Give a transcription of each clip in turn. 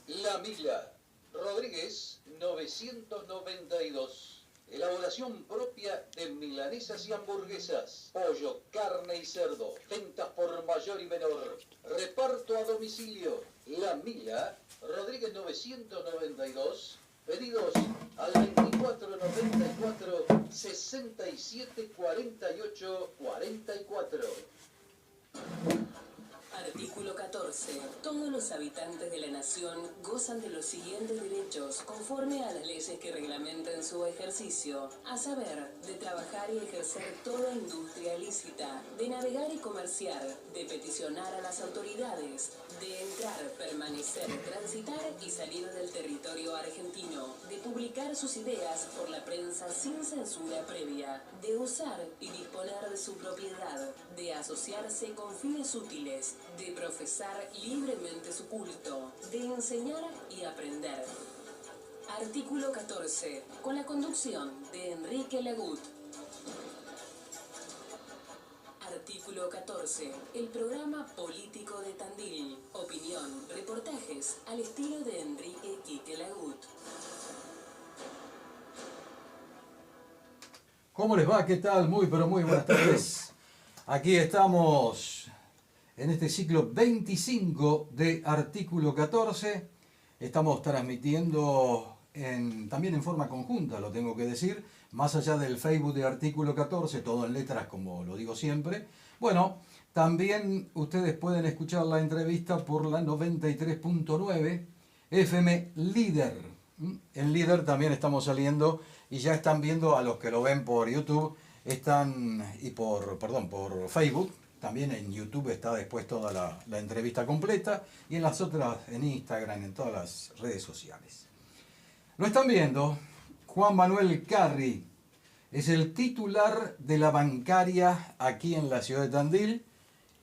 La Mila, Rodríguez 992. Elaboración propia de milanesas y hamburguesas, pollo, carne y cerdo, ventas por mayor y menor, reparto a domicilio. La Mila, Rodríguez 992, pedidos al 2494 67 48 44. Artículo 14. Todos los habitantes de la nación gozan de los siguientes derechos conforme a las leyes que reglamentan su ejercicio, a saber, de trabajar y ejercer toda industria lícita, de navegar y comerciar, de peticionar a las autoridades, de entrar, permanecer, transitar y salir del territorio argentino, de publicar sus ideas por la prensa sin censura previa, de usar y disponer de su propiedad, de asociarse con fines útiles, de profesar libremente su culto, de enseñar y aprender. Artículo 14. Con la conducción de Enrique Lagut. Artículo 14. El programa político de Tandil. Opinión, reportajes al estilo de Enrique Quique Lagut. ¿Cómo les va? ¿Qué tal? Muy, pero muy buenas tardes. Aquí estamos en este ciclo 25 de Artículo 14. Estamos transmitiendo también en forma conjunta, lo tengo que decir, más allá del Facebook de Artículo 14, todo en letras como lo digo siempre. Bueno, también ustedes pueden escuchar la entrevista por la 93.9 FM Líder. En Líder también estamos saliendo y ya están viendo a los que lo ven por YouTube por Facebook. También en YouTube está después toda la entrevista completa y en las otras, en Instagram, en todas las redes sociales. Lo están viendo, Juan Manuel Carri es el titular de la bancaria aquí en la ciudad de Tandil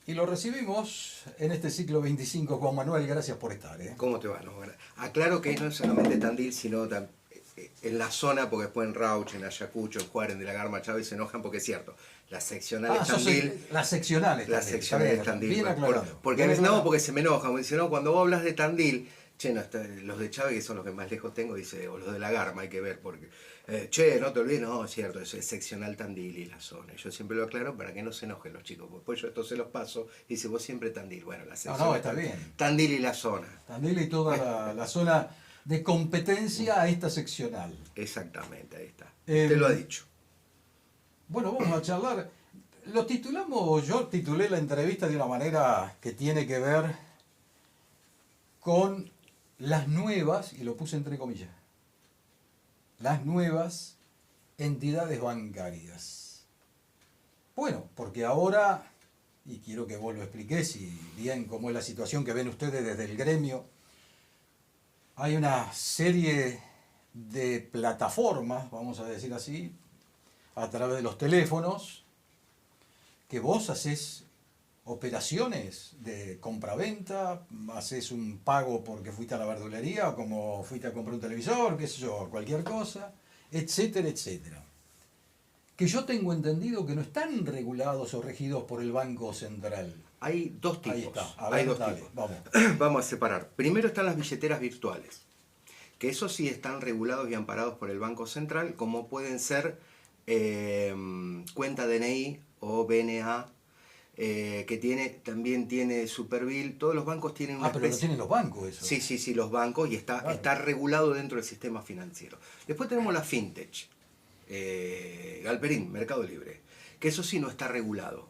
y lo recibimos en este ciclo 25. Juan Manuel, gracias por estar. ¿Cómo te va? No, bueno, aclaro que no es solamente Tandil, sino en la zona, porque después en Rauch, en Ayacucho, en Juárez, de la Garma Chávez se enojan porque es cierto. Las seccionales Tandil. Las seccionales Tandil. Bien aclarado. Porque se me enojan. Me dicen, no, cuando vos hablas de Tandil, che, no, los de Chávez, que son los que más lejos tengo, dice, o los de la Garma, hay que ver, porque, che, no te olvides, no, es cierto, eso es seccional Tandil y la zona. Yo siempre lo aclaro para que no se enojen los chicos, porque después yo esto se los paso y dice, vos siempre Tandil. Bueno, la sección. No, está bien. Tandil y la zona. Tandil y toda la zona de competencia a esta seccional. Exactamente, ahí está. Usted lo ha dicho. Bueno, vamos a charlar. Lo titulamos, yo titulé la entrevista de una manera que tiene que ver con las nuevas, y lo puse entre comillas, las nuevas entidades bancarias. Bueno, porque ahora, y quiero que vos lo expliques, y bien cómo es la situación que ven ustedes desde el gremio, hay una serie de plataformas, vamos a decir así, a través de los teléfonos, que vos haces operaciones de compra-venta, haces un pago porque fuiste a la verdulería o como fuiste a comprar un televisor, qué sé yo, cualquier cosa, etcétera, etcétera. Que yo tengo entendido que no están regulados o regidos por el Banco Central. Hay dos tipos. Ahí está. A Hay ver, dos dale, tipos. vamos. Vamos a separar. Primero están las billeteras virtuales, que eso sí están regulados y amparados por el Banco Central, como pueden ser cuenta DNI o BNA, que también tiene Supervil. Todos los bancos tienen una pero lo tienen los bancos eso. Sí, los bancos, y está regulado dentro del sistema financiero. Después tenemos la fintech, Galperín, Mercado Libre, que eso sí no está regulado.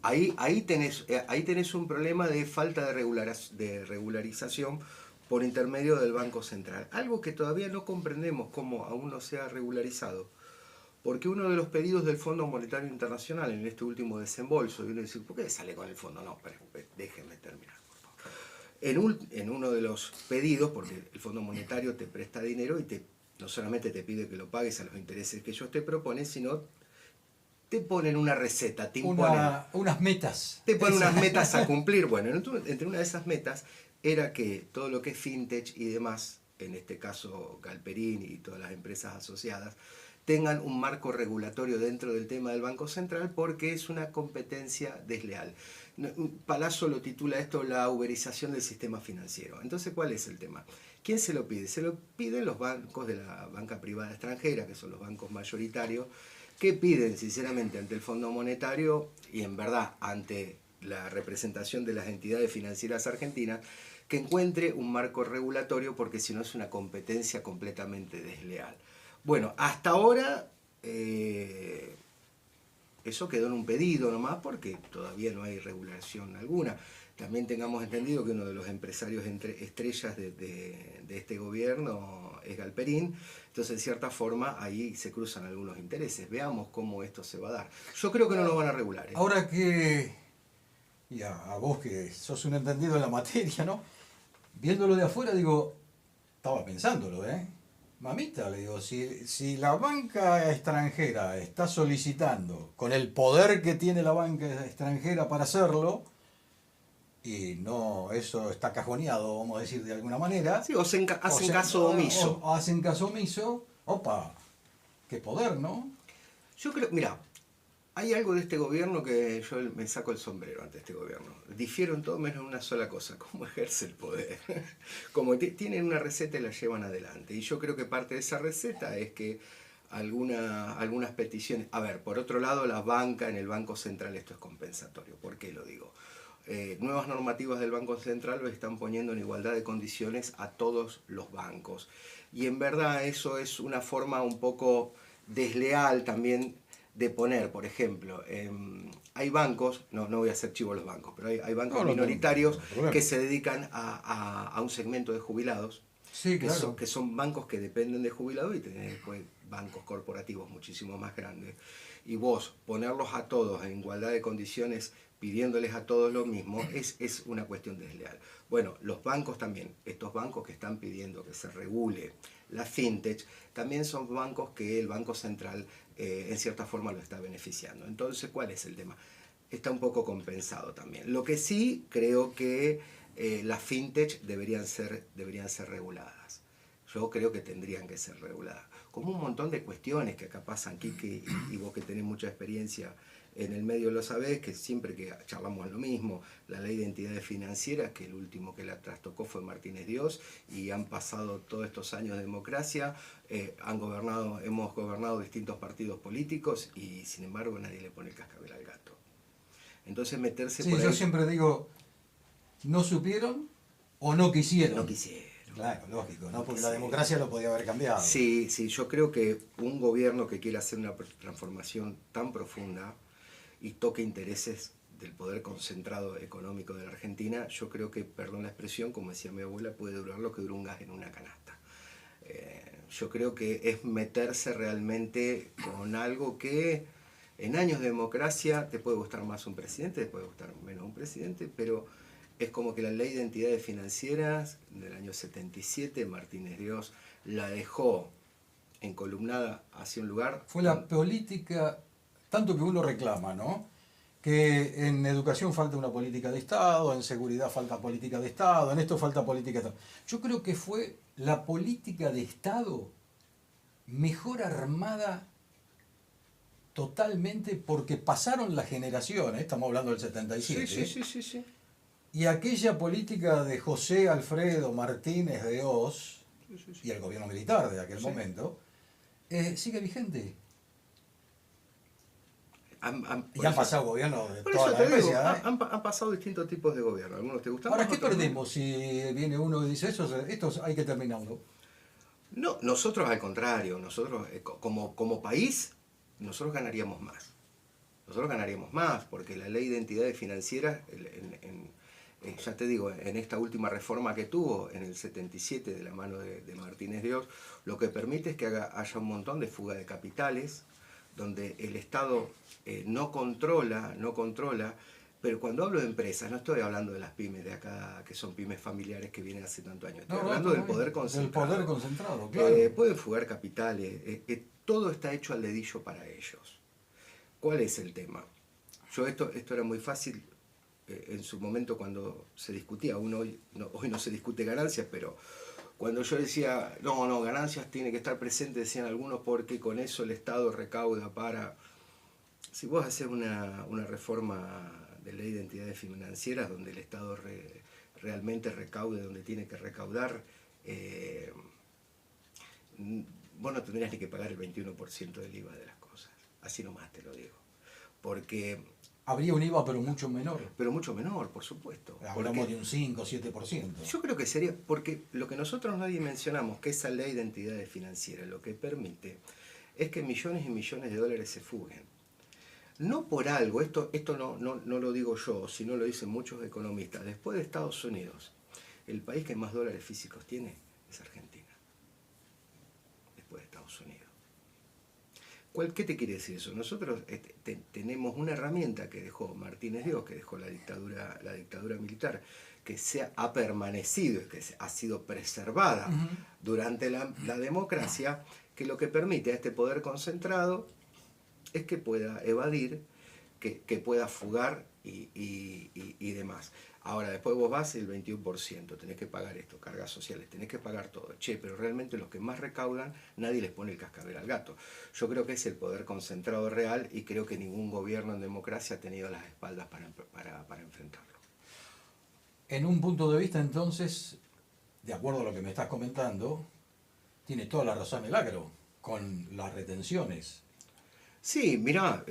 Ahí tenés un problema de falta de regularización por intermedio del Banco Central. Algo que todavía no comprendemos cómo aún no se ha regularizado. Porque uno de los pedidos del Fondo Monetario Internacional en este último desembolso, y uno dice, ¿por qué sale con el fondo? No, pero déjenme terminar, por favor. En uno de los pedidos, porque el Fondo Monetario te presta dinero y no solamente te pide que lo pagues a los intereses que ellos te proponen, sino te ponen una receta, unas metas. Te ponen unas metas a cumplir. Bueno, entre una de esas metas era que todo lo que es fintech y demás, en este caso Galperín y todas las empresas asociadas, tengan un marco regulatorio dentro del tema del Banco Central porque es una competencia desleal. Palazzo lo titula esto la uberización del sistema financiero. Entonces, ¿cuál es el tema? ¿Quién se lo pide? Se lo piden los bancos de la banca privada extranjera, que son los bancos mayoritarios, que piden sinceramente ante el Fondo Monetario y en verdad ante la representación de las entidades financieras argentinas, que encuentre un marco regulatorio porque si no es una competencia completamente desleal. Bueno, hasta ahora eso quedó en un pedido nomás porque todavía no hay regulación alguna. También tengamos entendido que uno de los empresarios estrellas de este gobierno es Galperín, entonces en cierta forma ahí se cruzan algunos intereses. Veamos cómo esto se va a dar. Yo creo que no lo van a regular. Ahora que, y a vos que sos un entendido en la materia, ¿no? Viéndolo de afuera, digo, estaba pensándolo, Mamita, le digo, si la banca extranjera está solicitando, con el poder que tiene la banca extranjera para hacerlo, y no, eso está cajoneado, vamos a decir de alguna manera. Sí, hacen caso omiso. O hacen caso omiso, opa, qué poder, ¿no? Yo creo, mira, hay algo de este gobierno que yo me saco el sombrero ante este gobierno. Difiero en todo menos en una sola cosa, cómo ejerce el poder. Como tienen una receta y la llevan adelante. Y yo creo que parte de esa receta es que algunas peticiones... A ver, por otro lado, la banca en el Banco Central, esto es compensatorio. ¿Por qué lo digo? Nuevas normativas del Banco Central lo están poniendo en igualdad de condiciones a todos los bancos. Y en verdad eso es una forma un poco desleal también de poner, por ejemplo, hay bancos, no voy a hacer chivo a los bancos, pero hay bancos minoritarios que se dedican a un segmento de jubilados, sí, claro. que son bancos que dependen de jubilados y tenés después bancos corporativos muchísimo más grandes. Y vos ponerlos a todos en igualdad de condiciones, pidiéndoles a todos lo mismo, es una cuestión desleal. Bueno, los bancos también, estos bancos que están pidiendo que se regule la fintech, también son bancos que el Banco Central en cierta forma lo está beneficiando. Entonces, ¿cuál es el tema? Está un poco compensado también. Lo que sí creo que las fintech deberían ser reguladas. Yo creo que tendrían que ser reguladas. Como un montón de cuestiones que acá pasan, Quique, y vos que tenés mucha experiencia en el medio lo sabés, que siempre que charlamos lo mismo, la ley de entidades financieras, que el último que la trastocó fue Martínez Dios, y han pasado todos estos años de democracia, hemos gobernado distintos partidos políticos, y sin embargo nadie le pone el cascabel al gato. Entonces meterse sí, por ahí... yo siempre digo, ¿no supieron o no quisieron? No quisieron. Claro, lógico, ¿no? Porque la democracia lo podía haber cambiado. Sí, yo creo que un gobierno que quiera hacer una transformación tan profunda y toque intereses del poder concentrado económico de la Argentina, yo creo que, perdón la expresión, como decía mi abuela, puede durar lo que dura un gas en una canasta. Yo creo que es meterse realmente con algo que en años de democracia te puede gustar más un presidente, te puede gustar menos un presidente, pero es como que la ley de entidades financieras del año 77, Martínez Dios la dejó encolumnada hacia un lugar... Fue la política, tanto que uno reclama, ¿no? Que en educación falta una política de Estado, en seguridad falta política de Estado, en esto falta política de Estado. Yo creo que fue la política de Estado mejor armada totalmente porque pasaron las generaciones, estamos hablando del 77, Sí. y aquella política de José Alfredo Martínez de Oz y el gobierno militar de aquel momento, sigue vigente. Y han pasado gobiernos de toda la especie. Han pasado distintos tipos de gobierno. Algunos te gustan. Ahora, ¿qué perdemos si viene uno y dice eso? Estos hay que terminarlo. No, nosotros al contrario, nosotros como país, nosotros ganaríamos más. Nosotros ganaríamos más porque la ley de entidades financieras, ya te digo, en esta última reforma que tuvo en el 77 de la mano de Martínez Dios, lo que permite es que haya un montón de fuga de capitales, donde el Estado no controla, pero cuando hablo de empresas, no estoy hablando de las pymes de acá, que son pymes familiares que vienen hace tantos años, estoy hablando del poder concentrado. Del poder concentrado, claro. Pueden fugar capitales, todo está hecho al dedillo para ellos. ¿Cuál es el tema? Esto era muy fácil en su momento cuando se discutía, hoy no se discute ganancias, pero Cuando yo decía, no, ganancias tiene que estar presente, decían algunos, porque con eso el Estado recauda para... Si vos haces una reforma de ley de entidades financieras donde el Estado realmente recaude donde tiene que recaudar, vos no tendrías ni que pagar el 21% del IVA de las cosas. Así nomás te lo digo. Porque... Habría un IVA, pero mucho menor. Pero mucho menor, por supuesto. Hablamos de un 5 o 7%. Yo creo que sería, porque lo que nosotros no dimensionamos, que esa ley de entidades financieras lo que permite, es que millones y millones de dólares se fuguen. No por algo, esto no lo digo yo, sino lo dicen muchos economistas. Después de Estados Unidos, el país que más dólares físicos tiene es Argentina. Después de Estados Unidos. ¿Qué te quiere decir eso? Nosotros tenemos una herramienta que dejó Martínez Dios, que dejó la dictadura militar, que ha permanecido, que ha sido preservada durante la democracia, que lo que permite a este poder concentrado es que pueda evadir, que pueda fugar y demás. Ahora, después vos vas el 21%, tenés que pagar esto, cargas sociales, tenés que pagar todo. Pero realmente los que más recaudan, nadie les pone el cascabel al gato. Yo creo que es el poder concentrado real y creo que ningún gobierno en democracia ha tenido las espaldas para enfrentarlo. En un punto de vista, entonces, de acuerdo a lo que me estás comentando, tiene toda la razón el agro, con las retenciones. Sí, mirá,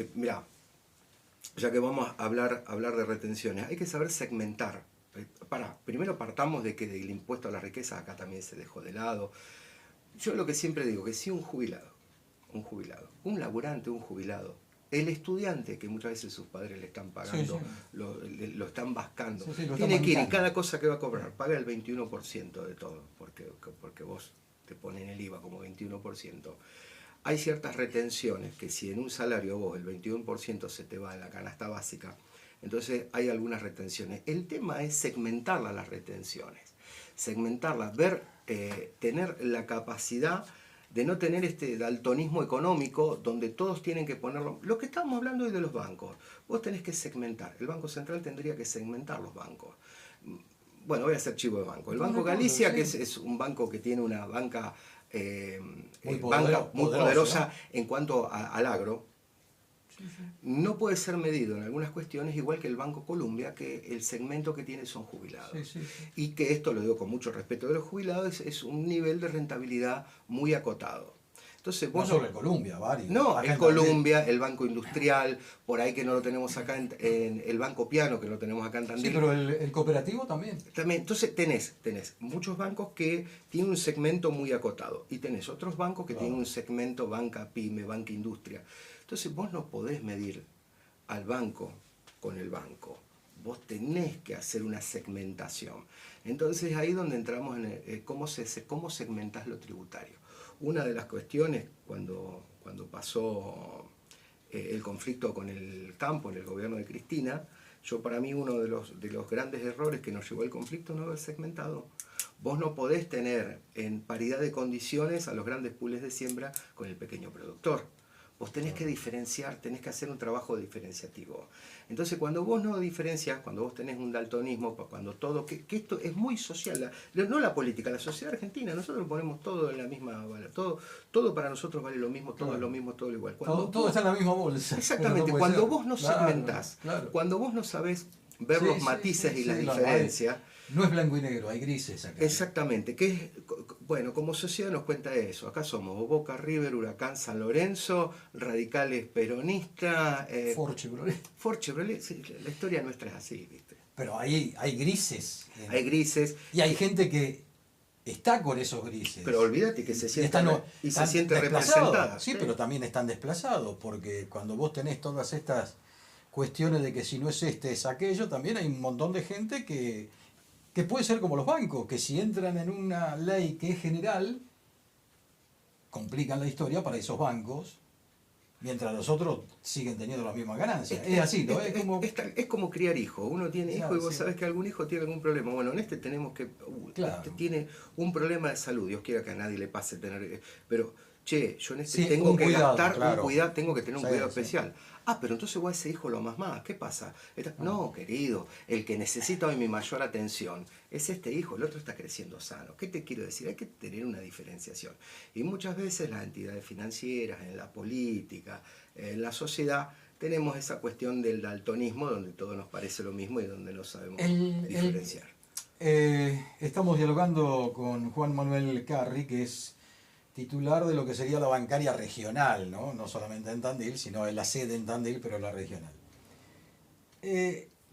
ya que vamos a hablar de retenciones, hay que saber segmentar. Primero partamos de que el impuesto a la riqueza acá también se dejó de lado. Yo lo que siempre digo, que si un jubilado, un laburante, un jubilado, el estudiante, que muchas veces sus padres le están pagando, lo están vascando, tiene que ir y cada cosa que va a cobrar, paga el 21% de todo, porque vos te ponen el IVA como 21%. Hay ciertas retenciones que si en un salario vos el 21% se te va a la canasta básica, entonces hay algunas retenciones. El tema es segmentarlas las retenciones, segmentarlas, tener la capacidad de no tener este daltonismo económico donde todos tienen que ponerlo. Lo que estamos hablando hoy de los bancos, vos tenés que segmentar. El Banco Central tendría que segmentar los bancos. Bueno, voy a hacer chivo de banco. El Banco Galicia, que es un banco que tiene una banca... muy poderosa en cuanto al agro, no puede ser medido en algunas cuestiones igual que el Banco Colombia, que el segmento que tiene son jubilados. Y que esto, lo digo con mucho respeto de los jubilados, es un nivel de rentabilidad muy acotado. Entonces, vos no solo en Colombia, varios. No, en Colombia, el Banco Industrial, por ahí que no lo tenemos acá, en el Banco Piano, que no lo tenemos acá en Tandil. Sí, pero el cooperativo también. Entonces tenés muchos bancos que tienen un segmento muy acotado y tenés otros bancos que tienen un segmento banca pyme, banca industria. Entonces vos no podés medir al banco con el banco. Vos tenés que hacer una segmentación. Entonces ahí donde entramos en cómo segmentás lo tributario. Una de las cuestiones cuando pasó el conflicto con el campo en el gobierno de Cristina, para mí uno de los grandes errores que nos llevó al conflicto no haber segmentado. Vos no podés tener en paridad de condiciones a los grandes pools de siembra con el pequeño productor. Vos tenés que diferenciar, tenés que hacer un trabajo diferenciativo. Entonces, cuando vos no diferencias, cuando vos tenés un daltonismo, cuando todo, que esto es muy social, no la política, la sociedad argentina, nosotros ponemos todo en la misma bala, todo para nosotros vale lo mismo, todo es lo mismo, todo lo igual. Todo está en la misma bolsa. Exactamente, cuando vos no segmentás, cuando vos no sabés ver los matices y las diferencias. No es blanco y negro, hay grises acá. Exactamente, bueno, como sociedad nos cuenta eso. Acá somos Boca, River, Huracán, San Lorenzo, radicales peronistas. Ford Chevrolet, sí, la historia nuestra es así, ¿viste? Pero hay grises. Hay grises. Y hay gente que está con esos grises. Pero olvídate que se siente representada. Sí, pero también están desplazados, porque cuando vos tenés todas estas cuestiones de que si no es este, es aquello, también hay un montón de gente que puede ser como los bancos, que si entran en una ley que es general, complican la historia para esos bancos, mientras los otros siguen teniendo las mismas ganancias. Es así, ¿no? Es como criar hijos. Uno tiene hijos y vos sabés que algún hijo tiene algún problema. Bueno, en tenemos que... Este tiene un problema de salud, Dios quiera que a nadie le pase tener... Pero che, yo en este Sí, tengo un que cuidado, gastar claro. un cuidado, tengo que tener un Sí, cuidado sí. especial. Ah, pero entonces vos a ese hijo lo amás más. ¿Qué pasa? No, querido, el que necesita hoy mi mayor atención es este hijo, el otro está creciendo sano. ¿Qué te quiero decir? Hay que tener una diferenciación. Y muchas veces las entidades financieras, en la política, en la sociedad, tenemos esa cuestión del daltonismo donde todo nos parece lo mismo y donde no sabemos diferenciar. Estamos dialogando con Juan Manuel Carri, que es titular de lo que sería la bancaria regional, ¿no? No solamente en Tandil, sino en la sede en Tandil, pero la regional.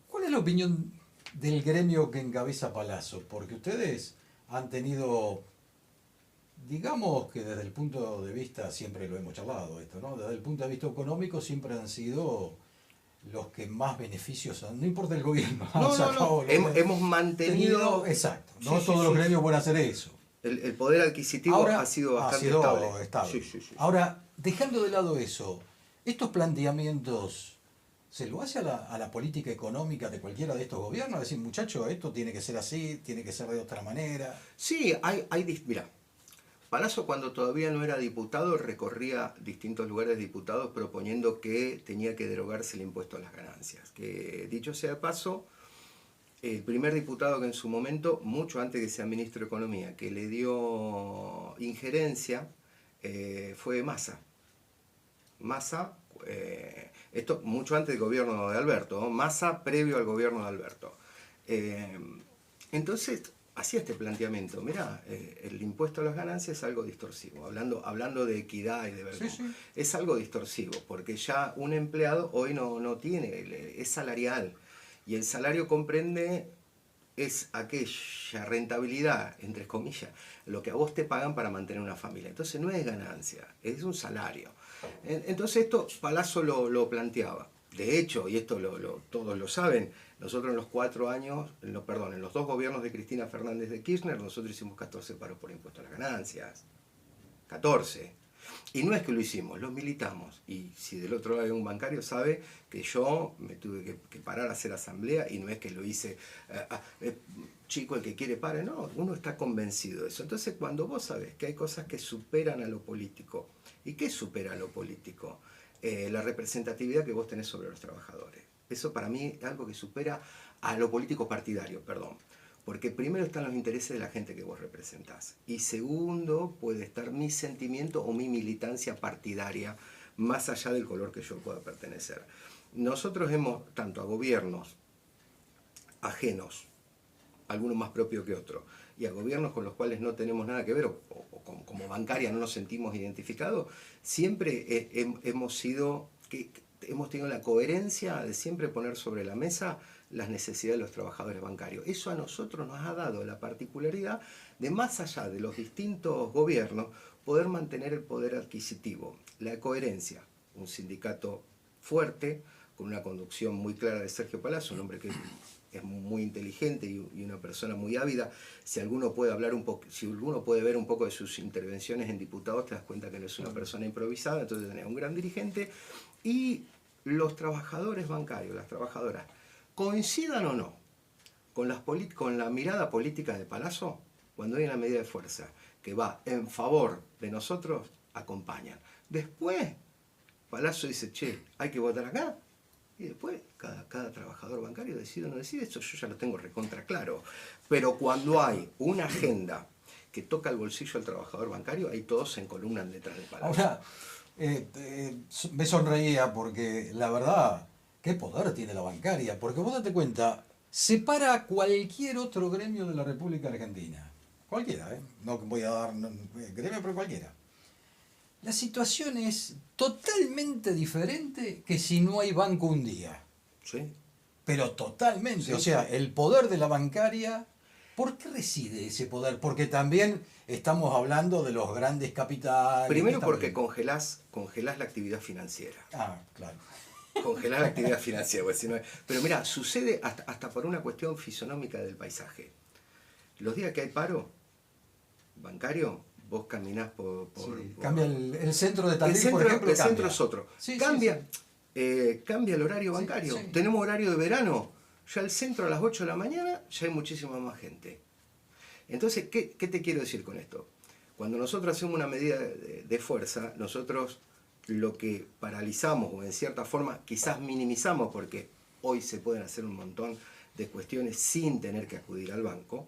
¿Cuál es la opinión del gremio que encabeza Palazzo? Porque ustedes han tenido, digamos que desde el punto de vista, siempre lo hemos charlado esto, ¿no? Desde el punto de vista económico siempre han sido los que más beneficios han, no importa el gobierno, han No, sacado, hemos mantenido... exacto, Sí, no sí, todos sí, los sí. gremios pueden hacer eso. El poder adquisitivo Ahora ha sido bastante estable. Sí, sí, sí. Ahora, dejando de lado eso, estos planteamientos, ¿se lo hace a la política económica de cualquiera de estos gobiernos? Decir, muchacho, esto tiene que ser así, tiene que ser de otra manera. Sí, mira, Palazzo cuando todavía no era diputado recorría distintos lugares de diputados proponiendo que tenía que derogarse el impuesto a las ganancias. Que dicho sea de paso, el primer diputado que en su momento, mucho antes que sea ministro de Economía, que le dio injerencia fue Massa. Massa, esto mucho antes del gobierno de Alberto, ¿no? Massa previo al gobierno de Alberto. Entonces hacía este planteamiento, mirá, el impuesto a las ganancias es algo distorsivo, hablando de equidad y de verdad, Sí. es algo distorsivo, porque ya un empleado hoy no tiene, es salarial, y el salario comprende, es aquella rentabilidad, entre comillas, lo que a vos te pagan para mantener una familia. Entonces no es ganancia, es un salario. Entonces esto Palazzo lo planteaba. De hecho, y esto todos lo saben, nosotros en los 4 años, en los 2 gobiernos de Cristina Fernández de Kirchner, nosotros hicimos 14 paros por impuesto a las ganancias. 14. Y no es que lo hicimos, lo militamos. Y si del otro lado hay un bancario, sabe que yo me tuve que parar a hacer asamblea y no es que lo hice, chico, el que quiere pare, no, uno está convencido de eso. Entonces, cuando vos sabés que hay cosas que superan a lo político, ¿y qué supera a lo político? La representatividad que vos tenés sobre los trabajadores. Eso para mí es algo que supera a lo político partidario, perdón. Porque primero están los intereses de la gente que vos representás. Y segundo, puede estar mi sentimiento o mi militancia partidaria, más allá del color que yo pueda pertenecer. Nosotros hemos, tanto a gobiernos ajenos, algunos más propios que otros, y a gobiernos con los cuales no tenemos nada que ver, o como bancaria no nos sentimos identificados, siempre hemos tenido la coherencia de siempre poner sobre la mesa las necesidades de los trabajadores bancarios. Eso a nosotros nos ha dado la particularidad de, más allá de los distintos gobiernos, poder mantener el poder adquisitivo, la coherencia. Un sindicato fuerte, con una conducción muy clara de Sergio Palazzo, un hombre que es muy inteligente y una persona muy ávida. Si alguno puede ver un poco de sus intervenciones en diputados, te das cuenta que no es una persona improvisada, entonces tenés un gran dirigente. Y los trabajadores bancarios, las trabajadoras, coincidan o no con la mirada política de Palazzo, cuando hay una medida de fuerza que va en favor de nosotros, acompañan. Después, Palazzo dice, che, hay que votar acá. Y después, cada trabajador bancario decide o no decide, eso yo ya lo tengo recontra claro. Pero cuando hay una agenda que toca el bolsillo al trabajador bancario, ahí todos se encolumnan detrás de Palazzo. Ahora, me sonreía porque la verdad, qué poder tiene la bancaria, porque vos date cuenta, separa a cualquier otro gremio de la República Argentina. Cualquiera, no voy a dar gremio, pero cualquiera. La situación es totalmente diferente que si no hay banco un día. Sí. Pero totalmente. Sí, o sea, sí. el poder de la bancaria, ¿por qué reside ese poder? Porque también estamos hablando de los grandes capitales. Primero porque congelás la actividad financiera. Ah, claro. Congelar la actividad financiera. Pues, pero mira, sucede hasta por una cuestión fisonómica del paisaje. Los días que hay paro bancario, vos caminás cambia el centro de Tandil, por ejemplo. El centro es otro. Sí, cambia el horario bancario. Sí. Tenemos horario de verano. Ya el centro a las 8 de la mañana ya hay muchísima más gente. Entonces, ¿qué te quiero decir con esto? Cuando nosotros hacemos una medida de fuerza, nosotros lo que paralizamos o en cierta forma quizás minimizamos, porque hoy se pueden hacer un montón de cuestiones sin tener que acudir al banco,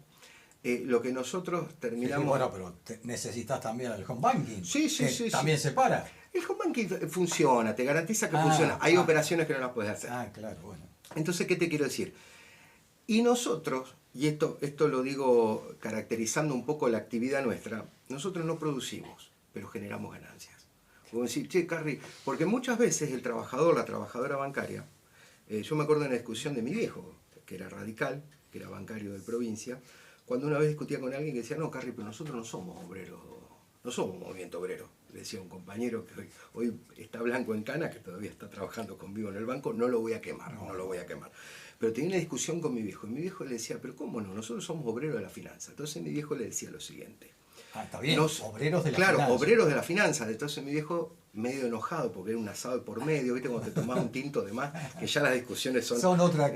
lo que nosotros terminamos... Sí, bueno, pero necesitas también el home banking. Sí, sí, que sí, también sí. se para. El home banking funciona, te garantiza que funciona. Hay operaciones que no las puedes hacer. Ah, claro, bueno. Entonces, ¿qué te quiero decir? Y nosotros, y esto lo digo caracterizando un poco la actividad nuestra, nosotros no producimos, pero generamos ganancias. Como decir, che, Carri, porque muchas veces el trabajador, la trabajadora bancaria, yo me acuerdo de una discusión de mi viejo, que era radical, que era bancario de provincia, cuando una vez discutía con alguien que decía, no, Carri, pero nosotros no somos obreros, no somos un movimiento obrero. Le decía un compañero que hoy está blanco en cana, que todavía está trabajando conmigo en el banco, no lo voy a quemar, no lo voy a quemar. Pero tenía una discusión con mi viejo, y mi viejo le decía, pero ¿cómo no? Nosotros somos obreros de la finanza. Entonces mi viejo le decía lo siguiente. Ah, está bien, obreros de la claro, finanza. obreros de la finanza. Entonces mi viejo, medio enojado, porque era un asado de por medio, ¿viste? Cuando te tomás un tinto de más, que ya las discusiones son otra,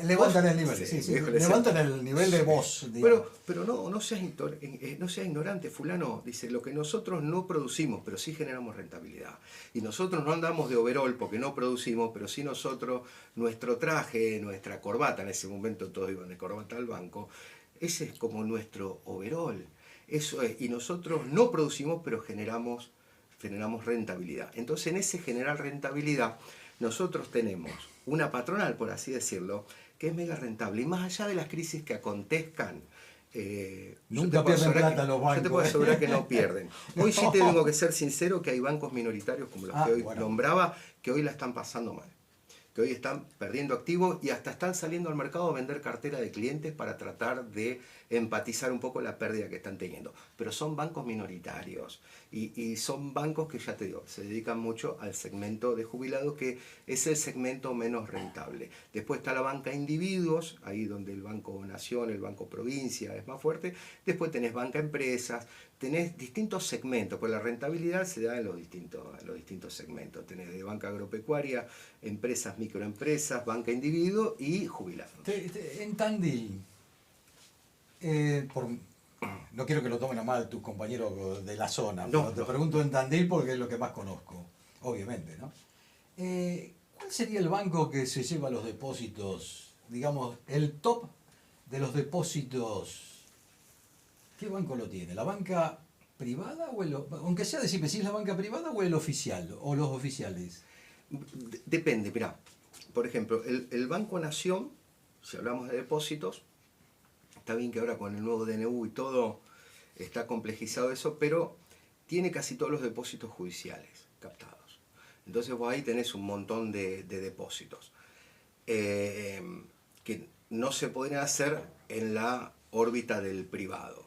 levantan el nivel, sí, sí, viejo le decía, levantan el nivel de voz. Pero no seas ignorante, fulano. Dice, lo que nosotros no producimos, pero sí generamos rentabilidad. Y nosotros no andamos de overall porque no producimos, pero sí nosotros, nuestro traje, nuestra corbata, en ese momento todos iban de corbata al banco, ese es como nuestro overall. Eso es, y nosotros no producimos, pero generamos rentabilidad. Entonces, en ese generar rentabilidad, nosotros tenemos una patronal, por así decirlo, que es mega rentable. Y más allá de las crisis que acontezcan, nunca pierden plata los bancos. Yo te puedo asegurar que no pierden. Hoy sí te tengo que ser sincero que hay bancos minoritarios, como los que hoy nombraba, que hoy la están pasando mal. Que hoy están perdiendo activos y hasta están saliendo al mercado a vender cartera de clientes para tratar de empatizar un poco la pérdida que están teniendo. Pero son bancos minoritarios y son bancos que, ya te digo, se dedican mucho al segmento de jubilados, que es el segmento menos rentable. Después está la banca individuos, ahí donde el Banco Nación, el Banco Provincia es más fuerte. Después tenés banca empresas, tenés distintos segmentos, pues la rentabilidad se da en los distintos segmentos. Tenés de banca agropecuaria, empresas, microempresas, banca individuo y jubilados. En Tandil, no quiero que lo tomen a mal tus compañeros de la zona, pero te pregunto en Tandil porque es lo que más conozco, obviamente, ¿no? ¿Cuál sería el banco que se lleva los depósitos, digamos, el top de los depósitos? ¿Qué banco lo tiene? ¿La banca privada o aunque sea decirme si es la banca privada o el oficial, o los oficiales? Depende, mirá. Por ejemplo, el Banco Nación, si hablamos de depósitos, está bien que ahora con el nuevo DNU y todo está complejizado eso, pero tiene casi todos los depósitos judiciales captados. Entonces vos ahí tenés un montón de depósitos que no se podrían hacer en la órbita del privado.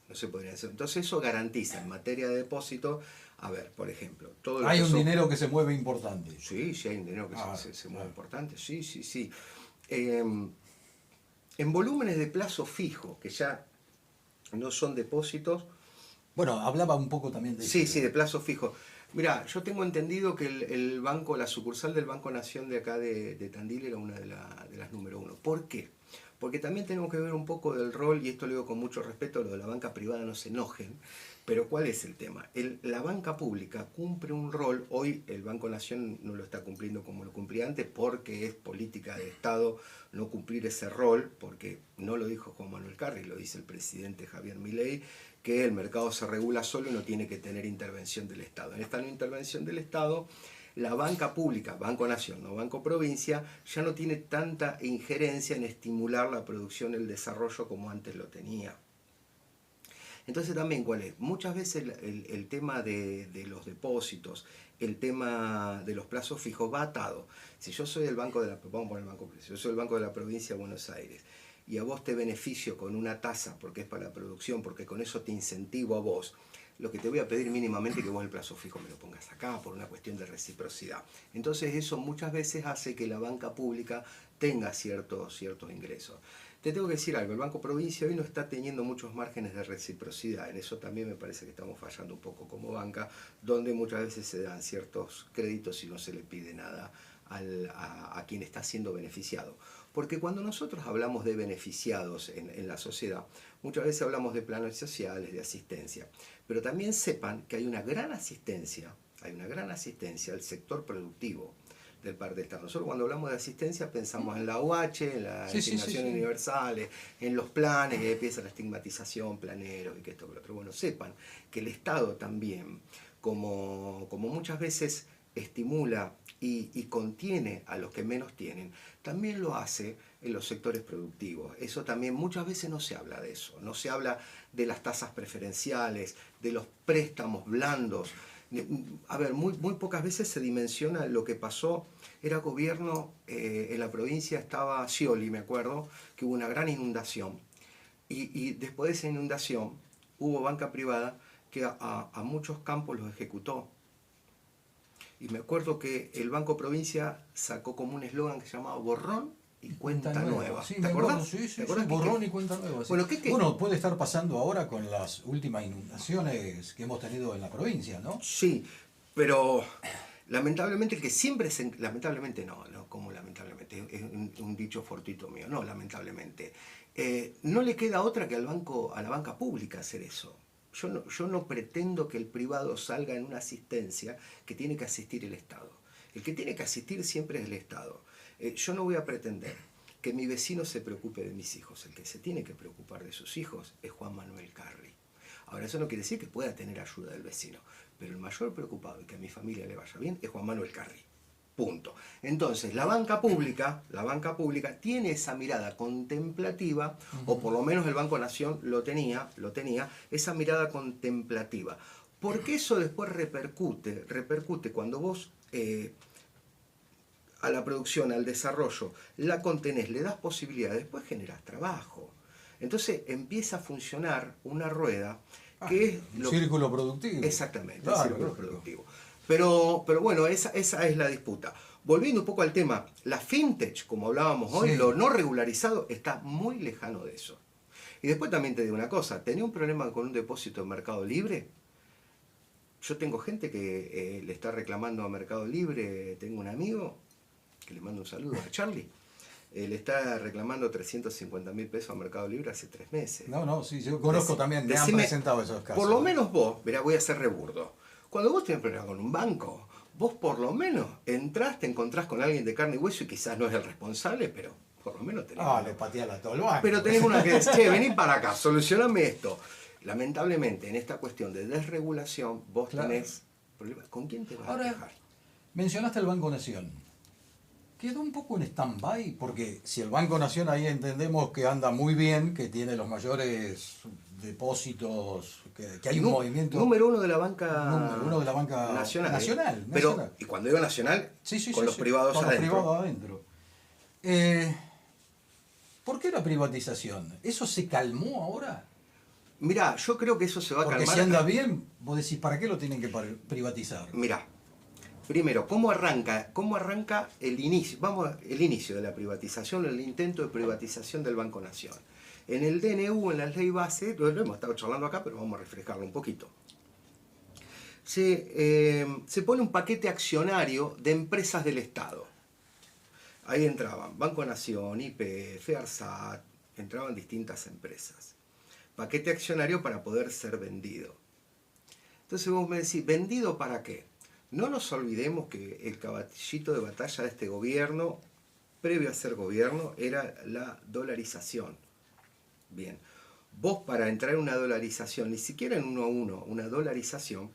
No se podrían hacer. Entonces eso garantiza en materia de depósito, a ver, por ejemplo, todo hay un dinero que se mueve importante. Sí, sí hay un dinero que se mueve importante, sí, sí, sí. En volúmenes de plazo fijo, que ya no son depósitos. Bueno, hablaba un poco también de sí, eso. Sí, de plazo fijo. Mirá, yo tengo entendido que el banco, la sucursal del Banco Nación de acá de Tandil era una de las número 1. ¿Por qué? Porque también tenemos que ver un poco del rol, y esto lo digo con mucho respeto, lo de la banca privada, no se enojen, pero ¿cuál es el tema? La banca pública cumple un rol, hoy el Banco Nación no lo está cumpliendo como lo cumplía antes, porque es política de Estado no cumplir ese rol, porque no lo dijo Juan Manuel Carri, lo dice el presidente Javier Milei, que el mercado se regula solo y no tiene que tener intervención del Estado. En esta no intervención del Estado, la banca pública, Banco Nación, no Banco Provincia, ya no tiene tanta injerencia en estimular la producción y el desarrollo como antes lo tenía. Entonces también, ¿cuál es? Muchas veces el tema de los depósitos, el tema de los plazos fijos va atado. Si yo soy el banco de la, vamos a poner el banco, si yo soy el Banco de la Provincia de Buenos Aires y a vos te beneficio con una tasa porque es para la producción, porque con eso te incentivo a vos, lo que te voy a pedir mínimamente es que vos el plazo fijo me lo pongas acá por una cuestión de reciprocidad. Entonces eso muchas veces hace que la banca pública tenga ciertos ingresos. Te tengo que decir algo, el Banco Provincia hoy no está teniendo muchos márgenes de reciprocidad, en eso también me parece que estamos fallando un poco como banca, donde muchas veces se dan ciertos créditos y no se le pide nada a quien está siendo beneficiado. Porque cuando nosotros hablamos de beneficiados en la sociedad, muchas veces hablamos de planes sociales, de asistencia, pero también sepan que hay una gran asistencia al sector productivo del parte del Estado. Nosotros cuando hablamos de asistencia pensamos en la UH, en las asignaciones universales, en los planes, y empieza la estigmatización, planeros y que esto que lo otro. Bueno, sepan que el Estado también, como muchas veces estimula y contiene a los que menos tienen, también lo hace en los sectores productivos. Eso también muchas veces no se habla de eso, no se habla de las tasas preferenciales, de los préstamos blandos. A ver, muy pocas veces se dimensiona lo que pasó. Era gobierno, en la provincia estaba Scioli, me acuerdo, que hubo una gran inundación. Y después de esa inundación hubo banca privada que a muchos campos los ejecutó. Y me acuerdo que el Banco Provincia sacó como un eslogan que se llamaba borrón y cuenta nueva. Sí, ¿Te acordás? Sí, ¿Te acordás borrón y cuenta nueva. Sí. Bueno, puede estar pasando ahora con las últimas inundaciones que hemos tenido en la provincia, ¿no? Sí, pero lamentablemente el que siempre se... Lamentablemente no, como lamentablemente, es un dicho fortuito mío, no, lamentablemente. No le queda otra que a la banca pública hacer eso. Yo no pretendo que el privado salga en una asistencia que tiene que asistir el Estado. El que tiene que asistir siempre es el Estado. Yo no voy a pretender que mi vecino se preocupe de mis hijos. El que se tiene que preocupar de sus hijos es Juan Manuel Carri. Ahora, eso no quiere decir que pueda tener ayuda del vecino, pero el mayor preocupado de que a mi familia le vaya bien es Juan Manuel Carri. Punto. Entonces, la banca pública tiene esa mirada contemplativa, o por lo menos el Banco Nación lo tenía, esa mirada contemplativa. Porque eso después repercute cuando vos a la producción, al desarrollo, la contenés, le das posibilidades, después generás trabajo. Entonces empieza a funcionar una rueda que es... Un círculo productivo. Exactamente, claro, el círculo productivo. Pero bueno, esa es la disputa. Volviendo un poco al tema, la fintech, como hablábamos hoy, lo no regularizado, está muy lejano de eso. Y después también te digo una cosa, ¿tenés un problema con un depósito en Mercado Libre? Yo tengo gente que le está reclamando a Mercado Libre, tengo un amigo, que le mando un saludo a Charlie, le está reclamando 350.000 pesos a Mercado Libre hace 3 meses. No, sí, yo conozco también, me han presentado esos casos. Por lo menos vos, mirá, voy a ser reburdo. Cuando vos tenés problema con un banco, vos por lo menos entrás, te encontrás con alguien de carne y hueso y quizás no es el responsable, pero por lo menos tenés... le pateás la todo el banco. Pero tenés una que decir, che, vení para acá, solucioname esto. Lamentablemente, en esta cuestión de desregulación, vos tenés problemas. ¿Con quién te vas a quejar? Mencionaste el Banco Nación. Quedó un poco en stand-by, porque si el Banco Nación ahí entendemos que anda muy bien, que tiene los mayores depósitos, que hay un movimiento... Número uno de la banca nacional. Pero, y cuando digo nacional, con los privados con adentro. Los privados adentro. ¿Por qué la privatización? ¿Eso se calmó ahora? Mirá, yo creo que eso se va a calmar. Porque si anda bien, vos decís, ¿para qué lo tienen que privatizar? Mirá, primero, ¿cómo arranca el inicio? El inicio de la privatización, el intento de privatización del Banco Nación. En el DNU, en la ley base, lo hemos estado charlando acá, pero vamos a refrescarlo un poquito. Se pone un paquete accionario de empresas del Estado. Ahí entraban Banco Nación, YPF, ARSAT, entraban distintas empresas. Paquete accionario para poder ser vendido. Entonces vos me decís, ¿vendido para qué? No nos olvidemos que el caballito de batalla de este gobierno, previo a ser gobierno, era la dolarización. Bien, vos para entrar en una dolarización, ni siquiera en 1 a 1, una dolarización,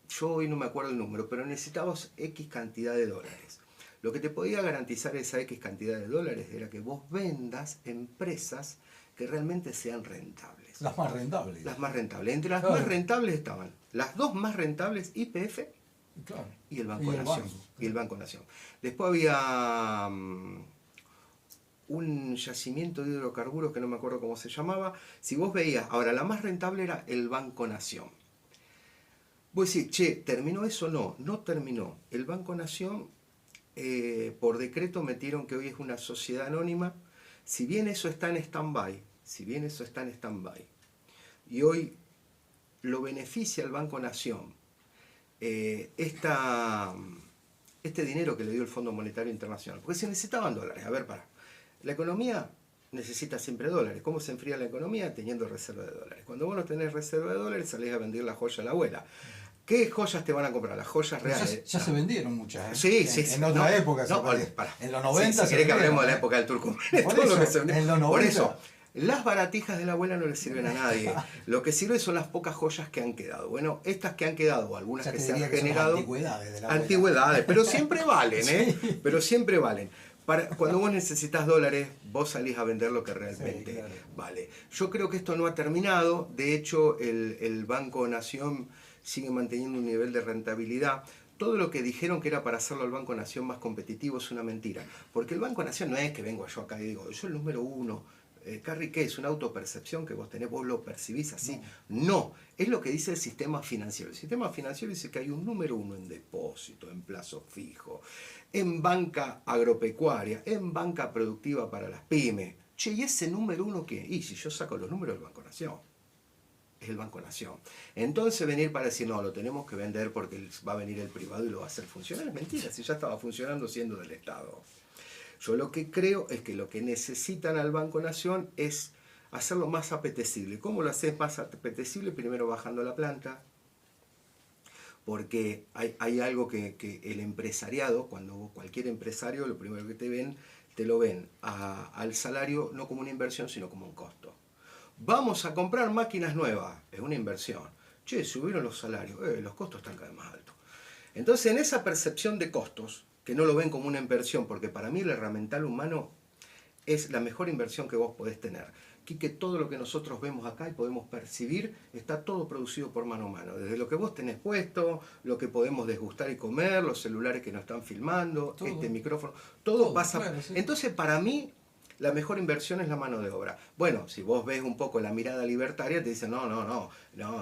yo hoy no me acuerdo el número, pero necesitabas X cantidad de dólares. Lo que te podía garantizar esa X cantidad de dólares era que vos vendas empresas que realmente sean rentables. Las más rentables. Las más rentables. Entre las más rentables estaban las dos más rentables, YPF y el Banco Nación. Y el Banco Nación. Después había un yacimiento de hidrocarburos que no me acuerdo cómo se llamaba. Si vos veías, ahora la más rentable era el Banco Nación. Vos decís, che, ¿terminó eso? No terminó. El Banco Nación, por decreto metieron que hoy es una sociedad anónima. Si bien eso está en stand-by, y hoy lo beneficia el Banco Nación, esta este dinero que le dio el Fondo Monetario Internacional, porque se necesitaban dólares. A ver, la economía necesita siempre dólares. ¿Cómo se enfría la economía? Teniendo reserva de dólares. Cuando vos no tenés reserva de dólares, salís a vender la joya a la abuela. ¿Qué joyas te van a comprar? Las joyas reales. Ya se vendieron muchas, ¿eh? Sí, sí, En otra época. En los 90. Si querés que hablemos de la época del Turco. En los 90. Por eso, las baratijas de la abuela no le sirven a nadie. Lo que sirve son las pocas joyas que han quedado. Bueno, estas que han quedado, o algunas que se han generado. Antigüedades de la abuela. Antigüedades, pero siempre valen, ¿eh? Sí. Pero siempre valen. Cuando vos necesitas dólares, vos salís a vender lo que realmente vale. Yo creo que esto no ha terminado. De hecho, el Banco Nación sigue manteniendo un nivel de rentabilidad. Todo lo que dijeron que era para hacerlo al Banco Nación más competitivo es una mentira. Porque el Banco Nación no es que vengo yo acá y digo, yo soy el número uno. Carrie, ¿qué es? ¿Una autopercepción que vos tenés? ¿Vos lo percibís así? No, es lo que dice el sistema financiero. El sistema financiero dice que hay un número uno en depósito, en plazo fijo, en banca agropecuaria, en banca productiva para las pymes. Che, ¿y ese número uno qué? Y si yo saco los números del Banco Nación. Es el Banco Nación. Entonces venir para decir, no, lo tenemos que vender porque va a venir el privado y lo va a hacer funcionar, es mentira, si ya estaba funcionando siendo del Estado. Yo lo que creo es que lo que necesitan al Banco Nación es hacerlo más apetecible. ¿Cómo lo haces más apetecible? Primero bajando la planta, porque hay algo que el empresariado, cualquier empresario, lo primero que te lo ven al salario no como una inversión, sino como un costo. Vamos a comprar máquinas nuevas, es una inversión. Che, subieron los salarios, los costos están cada vez más altos. Entonces, en esa percepción de costos, que no lo ven como una inversión, porque para mí el herramental humano es la mejor inversión que vos podés tener. Que todo lo que nosotros vemos acá y podemos percibir, está todo producido por mano a mano. Desde lo que vos tenés puesto, lo que podemos desgustar y comer, los celulares que nos están filmando, todo. Este micrófono, todo pasa. Claro, sí. Entonces, para mí, la mejor inversión es la mano de obra. Bueno, si vos ves un poco la mirada libertaria, te dicen, no,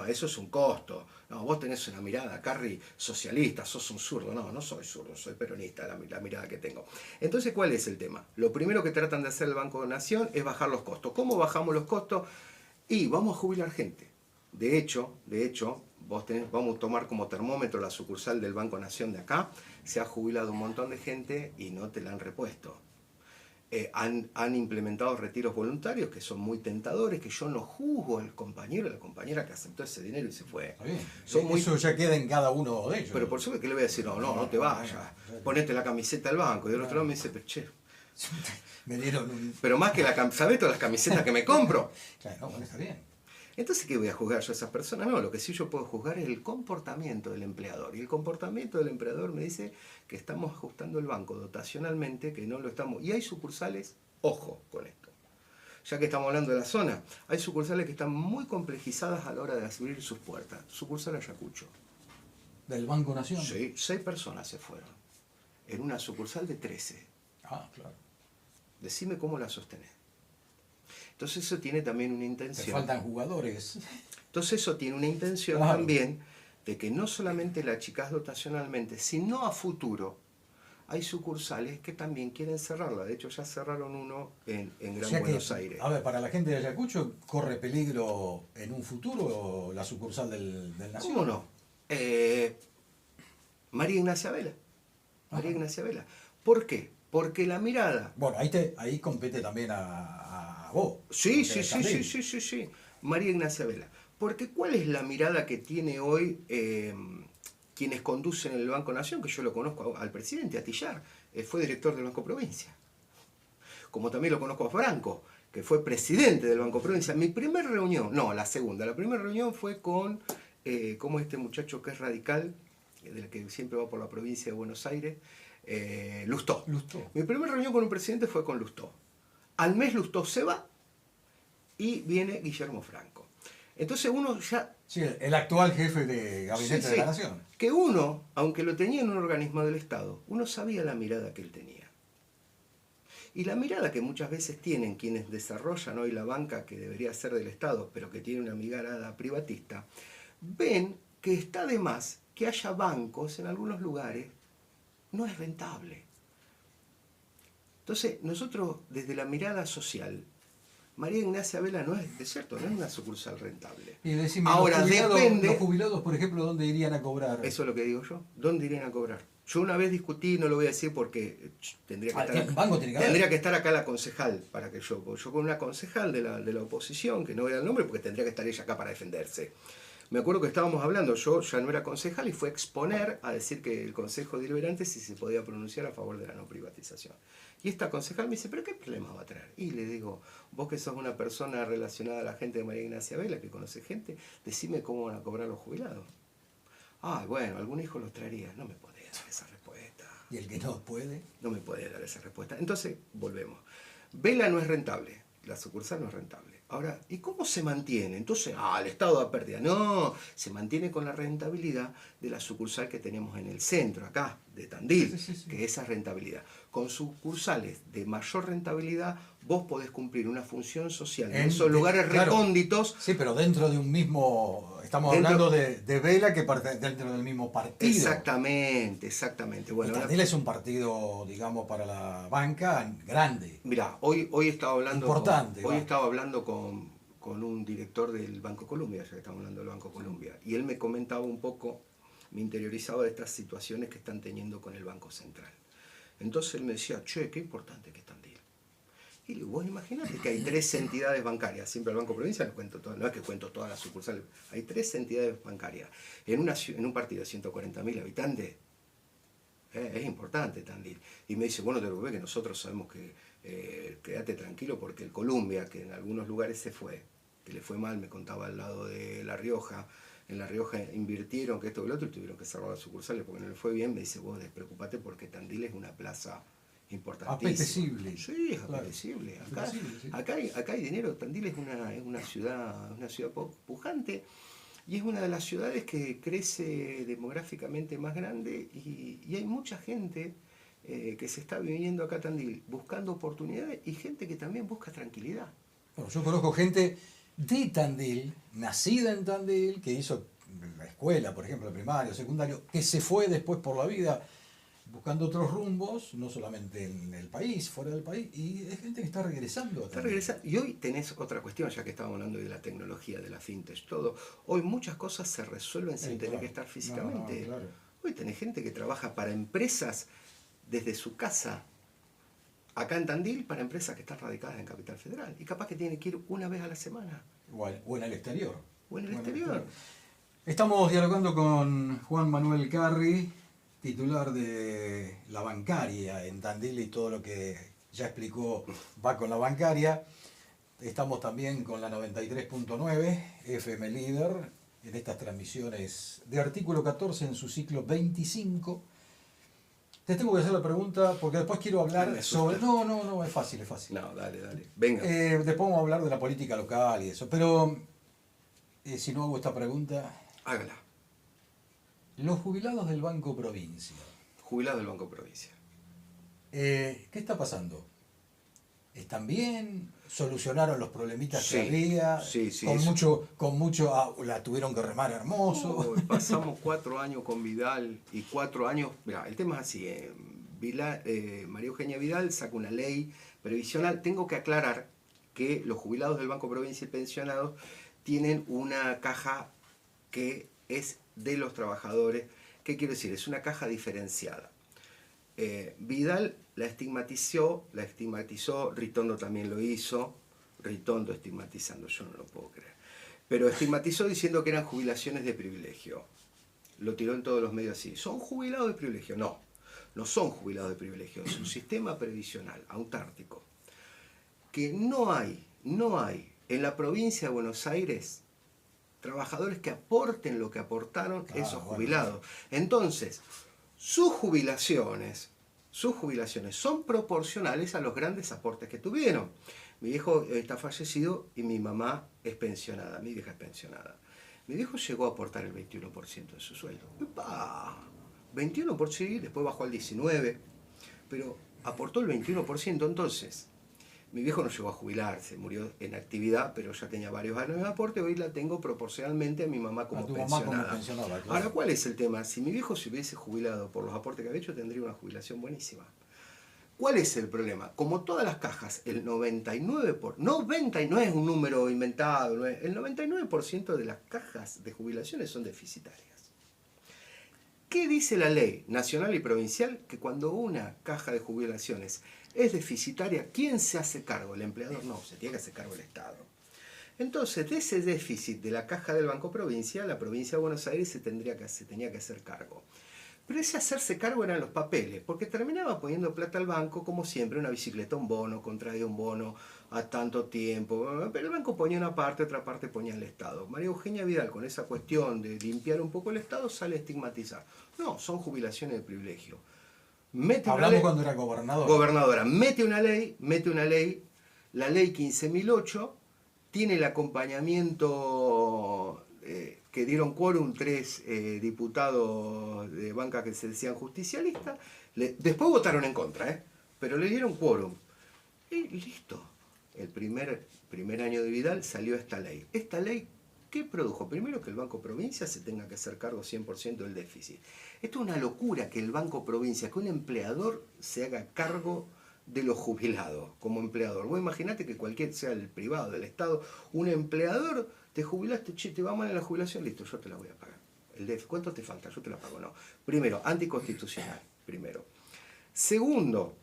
eso es un costo. No, vos tenés una mirada, Carrie, socialista, sos un zurdo. No soy zurdo, soy peronista, la mirada que tengo. Entonces, ¿cuál es el tema? Lo primero que tratan de hacer el Banco de Nación es bajar los costos. ¿Cómo bajamos los costos? Y vamos a jubilar gente. De hecho, vamos a tomar como termómetro la sucursal del Banco Nación de acá. Se ha jubilado un montón de gente y no te la han repuesto. Han implementado retiros voluntarios que son muy tentadores, que yo no juzgo al compañero o la compañera que aceptó ese dinero y se fue. Eso ya queda en cada uno de ellos. Pero por supuesto que le voy a decir, no te vayas, ponete la camiseta del banco. Y del otro lado me dice, pero che, me dieron un... pero más que ¿sabés todas las camisetas que me compro? Claro, bueno, está bien. Entonces, ¿qué voy a juzgar yo a esas personas? No, lo que sí yo puedo juzgar es el comportamiento del empleador. Y el comportamiento del empleador me dice que estamos ajustando el banco dotacionalmente, que no lo estamos... Y hay sucursales, ojo con esto. Ya que estamos hablando de la zona, hay sucursales que están muy complejizadas a la hora de abrir sus puertas. Sucursal Ayacucho. ¿Del Banco Nación? Sí, 6 personas se fueron. En una sucursal de 13. Ah, claro. Decime cómo la sostenés. Entonces eso tiene también una intención. Te faltan jugadores. Entonces eso tiene una intención también de que no solamente la achicás dotacionalmente, sino a futuro hay sucursales que también quieren cerrarla. De hecho ya cerraron uno en Gran Buenos Aires. A ver, para la gente de Ayacucho, ¿corre peligro en un futuro la sucursal del Nación? ¿Cómo no? María Ignacia Vela. María Ignacia Vela. ¿Por qué? Porque la mirada... Bueno, ahí compete también a vos. Sí. María Ignacia Vela. Porque ¿cuál es la mirada que tiene hoy quienes conducen el Banco Nación? Que yo lo conozco al presidente, a Tillar, fue director del Banco Provincia. Como también lo conozco a Franco, que fue presidente del Banco Provincia. Mi primera reunión, no, la segunda, la primera reunión fue con, como este muchacho que es radical, del que siempre va por la provincia de Buenos Aires, Lustó. Mi primera reunión con un presidente fue con Lustó. Al mes Lustó se va y viene Guillermo Franco. Entonces uno ya... Sí, el actual jefe de gabinete de la Nación. Que uno, aunque lo tenía en un organismo del Estado, uno sabía la mirada que él tenía. Y la mirada que muchas veces tienen quienes desarrollan hoy la banca que debería ser del Estado, pero que tiene una mirada privatista, ven que está de más que haya bancos en algunos lugares. No es rentable. Entonces, nosotros, desde la mirada social, María Ignacia Vela no es una sucursal rentable. Y decime, ahora, los jubilados, por ejemplo, ¿dónde irían a cobrar? Eso es lo que digo yo. ¿Dónde irían a cobrar? Yo una vez discutí, no lo voy a decir porque tendría que estar, un banco tiene que haber. tendría que estar acá la concejal para que yo con una concejal de la oposición, que no voy a dar el nombre porque tendría que estar ella acá para defenderse. Me acuerdo que estábamos hablando, yo ya no era concejal y fue a exponer, a decir que el Consejo Deliberante si se podía pronunciar a favor de la no privatización. Y esta concejal me dice, ¿pero qué problema va a traer? Y le digo, vos que sos una persona relacionada a la gente de María Ignacia Vela, que conoce gente, decime cómo van a cobrar los jubilados. Ah, bueno, algún hijo los traería. No me podés dar esa respuesta. ¿Y el que no puede? No me podés dar esa respuesta. Entonces, volvemos. Vela no es rentable. La sucursal no es rentable. Ahora, ¿y cómo se mantiene? Entonces, el Estado da pérdida. No, se mantiene con la rentabilidad de la sucursal que tenemos en el centro, acá, de Tandil, Sí. que esa rentabilidad. Con sucursales de mayor rentabilidad, vos podés cumplir una función social en esos lugares recónditos. Sí, pero dentro de un mismo... Estamos hablando de Vela que dentro del mismo partido. Exactamente. Bueno, y Tandil es un partido, digamos, para la banca grande. Mirá, hoy estaba hablando... Importante. Hoy estaba hablando con un director del Banco Colombia, ya que estamos hablando del Banco Colombia, y él me comentaba un poco, me interiorizaba de estas situaciones que están teniendo con el Banco Central. Entonces él me decía, che, qué importante que es Tandil. Y le digo, vos imaginate que hay 3 entidades bancarias, siempre el Banco Provincia no es que cuento todas las sucursales, hay 3 entidades bancarias. En un partido de 140.000 habitantes, es importante Tandil. Y me dice, bueno, te preocupes que nosotros sabemos que quédate tranquilo porque el Colombia, que en algunos lugares se fue, que le fue mal, me contaba al lado de La Rioja, en La Rioja invirtieron que esto y lo otro y tuvieron que cerrar las sucursales porque no le fue bien, me dice, vos despreocupate porque Tandil es una plaza importantísima. Apetecible. Sí, es apetecible. Acá hay dinero. Tandil es una ciudad pujante y es una de las ciudades que crece demográficamente más grande y hay mucha gente que se está viniendo acá a Tandil buscando oportunidades y gente que también busca tranquilidad. Bueno, yo conozco gente de Tandil, nacida en Tandil, que hizo la escuela, por ejemplo, primario, secundario, que se fue después por la vida buscando otros rumbos, no solamente en el país, fuera del país, y es gente que está regresando. Y hoy tenés otra cuestión, ya que estábamos hablando de la tecnología, de la fintech, todo. Hoy muchas cosas se resuelven sin tener que estar físicamente. Claro. Hoy tenés gente que trabaja para empresas desde su casa, acá en Tandil, para empresas que están radicadas en Capital Federal. Y capaz que tiene que ir una vez a la semana. O en el exterior. O en el exterior. Estamos dialogando con Juan Manuel Carri, titular de la bancaria en Tandil y todo lo que ya explicó va con la bancaria. Estamos también con la 93.9 FM Líder en estas transmisiones de Artículo 14 en su ciclo 25. Te tengo que hacer la pregunta porque después quiero hablar sobre... No, es fácil. No, dale. Venga. Después vamos a hablar de la política local y eso, pero si no hago esta pregunta... Hágala. Los jubilados del Banco Provincia. Jubilados del Banco Provincia. ¿Qué está pasando? ¿Están bien? ¿Solucionaron los problemitas que había? Sí. Con mucho la tuvieron que remar hermoso. Pasamos 4 años con Vidal y 4 años... Mirá, el tema es así. María Eugenia Vidal saca una ley previsional. Tengo que aclarar que los jubilados del Banco Provincia y pensionados tienen una caja que es de los trabajadores. ¿Qué quiero decir? Es una caja diferenciada. Vidal la estigmatizó, Ritondo también lo hizo, Ritondo estigmatizando, yo no lo puedo creer, pero estigmatizó diciendo que eran jubilaciones de privilegio. Lo tiró en todos los medios así. ¿Son jubilados de privilegio? No son jubilados de privilegio, es un sistema previsional autártico que no hay en la provincia de Buenos Aires trabajadores que aporten lo que aportaron esos jubilados. Entonces, sus jubilaciones son proporcionales a los grandes aportes que tuvieron. Mi viejo está fallecido y mi mamá es pensionada, mi vieja es pensionada. Mi viejo llegó a aportar el 21% de su sueldo. ¡Epa! 21%, después bajó al 19%, pero aportó el 21%, entonces... Mi viejo no llegó a jubilarse, murió en actividad, pero ya tenía varios años de aporte. Hoy la tengo proporcionalmente a mi mamá como pensionada. Claro. Ahora, ¿cuál es el tema? Si mi viejo se hubiese jubilado por los aportes que había hecho, tendría una jubilación buenísima. ¿Cuál es el problema? Como todas las cajas, el 99%, no es un número inventado, el 99% de las cajas de jubilaciones son deficitarias. ¿Qué dice la ley nacional y provincial? Que cuando una caja de jubilaciones es deficitaria, ¿quién se hace cargo? ¿El empleador? No, se tiene que hacer cargo el Estado. Entonces, de ese déficit de la caja del Banco Provincia, la provincia de Buenos Aires se tenía que hacer cargo. Pero ese hacerse cargo eran los papeles, porque terminaba poniendo plata al banco, como siempre, una bicicleta, un bono, contraía un bono a tanto tiempo. Pero el banco ponía una parte, otra parte ponía el Estado. María Eugenia Vidal, con esa cuestión de limpiar un poco el Estado, sale a estigmatizar. No, son jubilaciones de privilegio. Hablamos cuando era gobernador. Gobernadora, mete una ley, la ley 15.008, tiene el acompañamiento que dieron quórum 3 diputados de banca que se decían justicialistas, después votaron en contra, pero le dieron quórum. Y listo. El primer año de Vidal salió esta ley. Esta ley, ¿qué produjo? Primero, que el Banco Provincia se tenga que hacer cargo 100% del déficit. Esto es una locura, que el Banco Provincia, que un empleador se haga cargo de los jubilados como empleador. Vos imaginate que cualquier, sea el privado, del Estado, un empleador, te jubilaste, che, te va mal en la jubilación, listo, yo te la voy a pagar. El déficit, ¿cuánto te falta? Yo te la pago. No. Primero, anticonstitucional, primero. Segundo,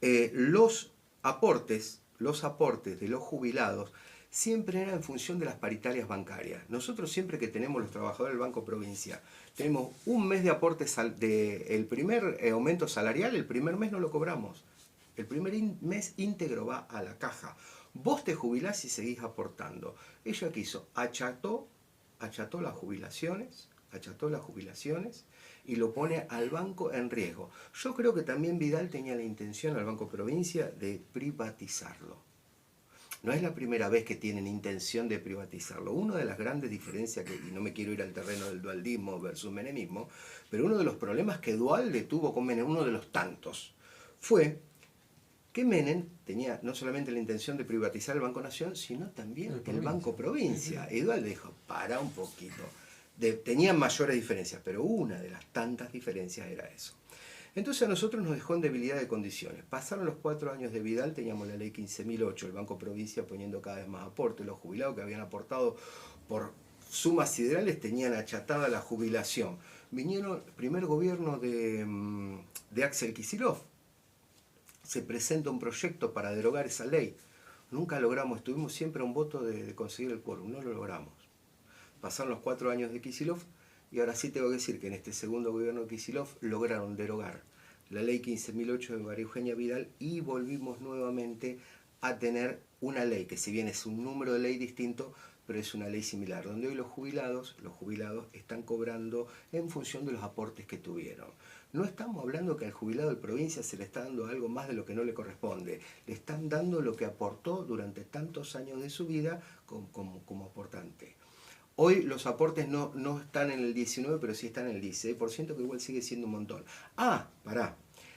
los aportes de los jubilados siempre eran en función de las paritarias bancarias. Nosotros siempre que tenemos los trabajadores del Banco Provincia, tenemos un mes de aportes, el primer aumento salarial, el primer mes no lo cobramos. El primer mes íntegro va a la caja. Vos te jubilás y seguís aportando. Ella quiso, acható las jubilaciones y lo pone al banco en riesgo. Yo creo que también Vidal tenía la intención al Banco Provincia de privatizarlo. No es la primera vez que tienen intención de privatizarlo. Una de las grandes diferencias, y no me quiero ir al terreno del dualdismo versus menemismo, pero uno de los problemas que Duhalde tuvo con Menem, uno de los tantos, fue que Menem tenía no solamente la intención de privatizar el Banco Nación, sino también el Banco Provincia. Y Duhalde dijo, para un poquito. Tenían mayores diferencias, pero una de las tantas diferencias era eso. Entonces a nosotros nos dejó en debilidad de condiciones. Pasaron los 4 años de Vidal, teníamos la ley 15.008, el Banco Provincia poniendo cada vez más aportes, los jubilados que habían aportado por sumas siderales tenían achatada la jubilación. Vinieron el primer gobierno de Axel Kicillof, se presenta un proyecto para derogar esa ley. Nunca logramos, estuvimos siempre a un voto de conseguir el quórum, no lo logramos. Pasaron los 4 años de Kicillof y ahora sí tengo que decir que en este segundo gobierno de Kicillof lograron derogar la ley 15.008 de María Eugenia Vidal y volvimos nuevamente a tener una ley que, si bien es un número de ley distinto, pero es una ley similar, donde hoy los jubilados están cobrando en función de los aportes que tuvieron. No estamos hablando que al jubilado de provincia se le está dando algo más de lo que no le corresponde. Le están dando lo que aportó durante tantos años de su vida como aportante. Hoy los aportes no están en el 19%, pero sí están en el 16%, que igual sigue siendo un montón.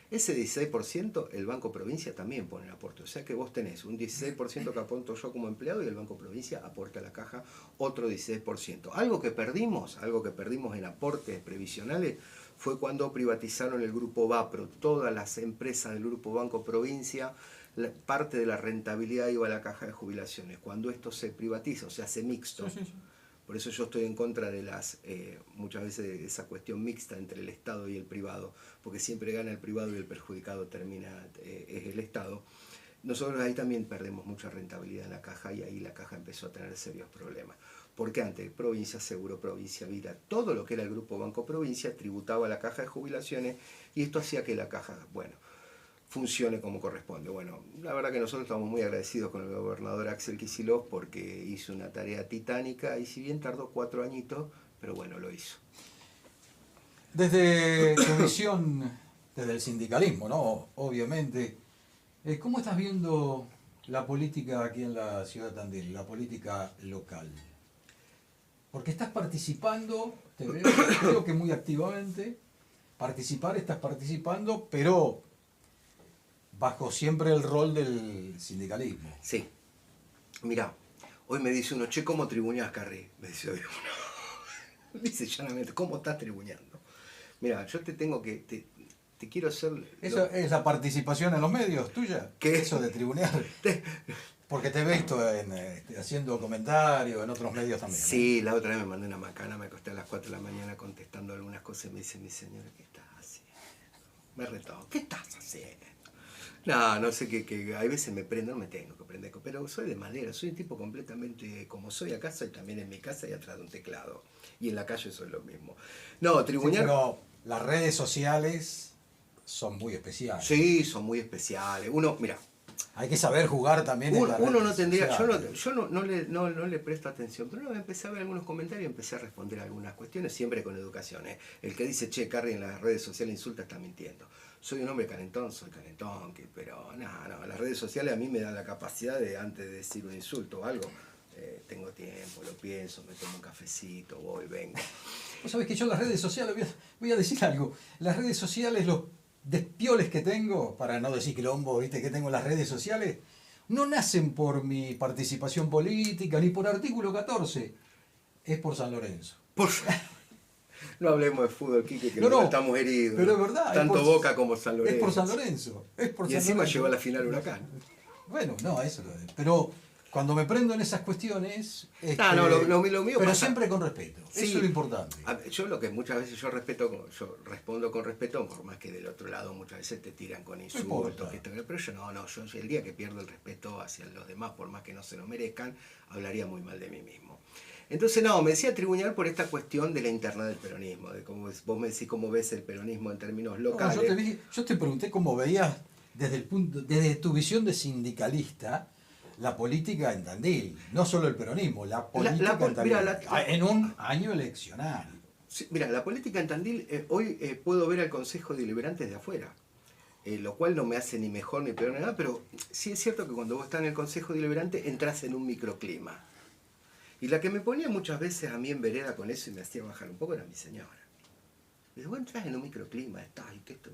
Ese 16% el Banco Provincia también pone el aporte. O sea que vos tenés un 16% que aporto yo como empleado y el Banco Provincia aporta a la caja otro 16%. Algo que perdimos en aportes previsionales fue cuando privatizaron el Grupo Vapro. Todas las empresas del Grupo Banco Provincia, parte de la rentabilidad iba a la caja de jubilaciones. Cuando esto se privatiza, o sea, se hace mixto. Sí. Por eso yo estoy en contra de muchas veces de esa cuestión mixta entre el Estado y el privado, porque siempre gana el privado y el perjudicado es el Estado. Nosotros ahí también perdemos mucha rentabilidad en la caja y ahí la caja empezó a tener serios problemas. Porque antes Provincia Seguro, Provincia Vida, todo lo que era el Grupo Banco Provincia tributaba a la caja de jubilaciones y esto hacía que la caja, funcione como corresponde. Bueno, la verdad que nosotros estamos muy agradecidos con el gobernador Axel Kicillof porque hizo una tarea titánica y si bien tardó 4 añitos, pero bueno, lo hizo. Desde tu visión, desde el sindicalismo, ¿no? Obviamente, ¿cómo estás viendo la política aquí en la ciudad de Tandil, la política local? Porque estás participando, te veo, creo que muy activamente, estás participando, pero bajo siempre el rol del sindicalismo. Sí. Mirá, hoy me dice uno, che, ¿cómo tribuñás, Carri? Me dice hoy uno. Dice llanamente, ¿cómo estás tribuñando? Mirá, yo te quiero hacer... ¿Eso es la participación en los medios tuya? ¿Qué? Eso de tribunear. Porque te he visto haciendo comentarios en otros medios también. Sí, la otra vez me mandé una macana, me acosté a las 4 de la mañana contestando algunas cosas y me dice mi señora, ¿qué estás haciendo? Me retó, ¿qué estás haciendo? No sé qué, hay veces me prendo, no me tengo que prender, pero soy de madera, soy un tipo completamente como soy acá, soy también en mi casa y atrás de un teclado. Y en la calle soy lo mismo. No, Tribuñar... Sí, pero las redes sociales son muy especiales. Sí, son muy especiales. Uno, mira... Hay que saber jugar también en las Uno no redes tendría, sociales. yo no le presto atención, pero empecé a ver algunos comentarios y empecé a responder algunas cuestiones, siempre con educación. El que dice, che, Carrie en las redes sociales insulta, está mintiendo. Soy un hombre calentón, soy calentón, pero no, las redes sociales a mí me dan la capacidad de, antes de decir un insulto o algo, tengo tiempo, lo pienso, me tomo un cafecito, voy, vengo. Vos sabés que yo en las redes sociales, voy a decir algo, las redes sociales, los despioles que tengo, para no decir quilombo, ¿viste? Que tengo en las redes sociales, no nacen por mi participación política ni por artículo 14, es por San Lorenzo. No hablemos de fútbol, Quique, que no, estamos heridos. Pero es verdad. Tanto por, Boca como San Lorenzo. Es por San Lorenzo. Y encima llegó a la final Huracán. Bueno, no, eso lo es. Pero cuando me prendo en esas cuestiones... lo mío pero pasa. Siempre con respeto. Sí, eso es lo importante. Yo lo que muchas veces yo respondo con respeto, por más que del otro lado muchas veces te tiran con insultos. Pero yo el día que pierdo el respeto hacia los demás, por más que no se lo merezcan, hablaría muy mal de mí mismo. Entonces, me decía Tribuñal por esta cuestión de la interna del peronismo, de cómo vos me decís cómo ves el peronismo en términos locales. Yo te pregunté cómo veías desde tu visión de sindicalista la política en Tandil, no solo el peronismo, la política en Tandil, en un año eleccionario. Sí, mira, la política en Tandil, hoy puedo ver al Consejo Deliberante de afuera, lo cual no me hace ni mejor ni peor ni nada, pero sí es cierto que cuando vos estás en el Consejo Deliberante entras en un microclima. Y la que me ponía muchas veces a mí en vereda con eso y me hacía bajar un poco era mi señora. Me dice, vos entras en un microclima, estás y esto.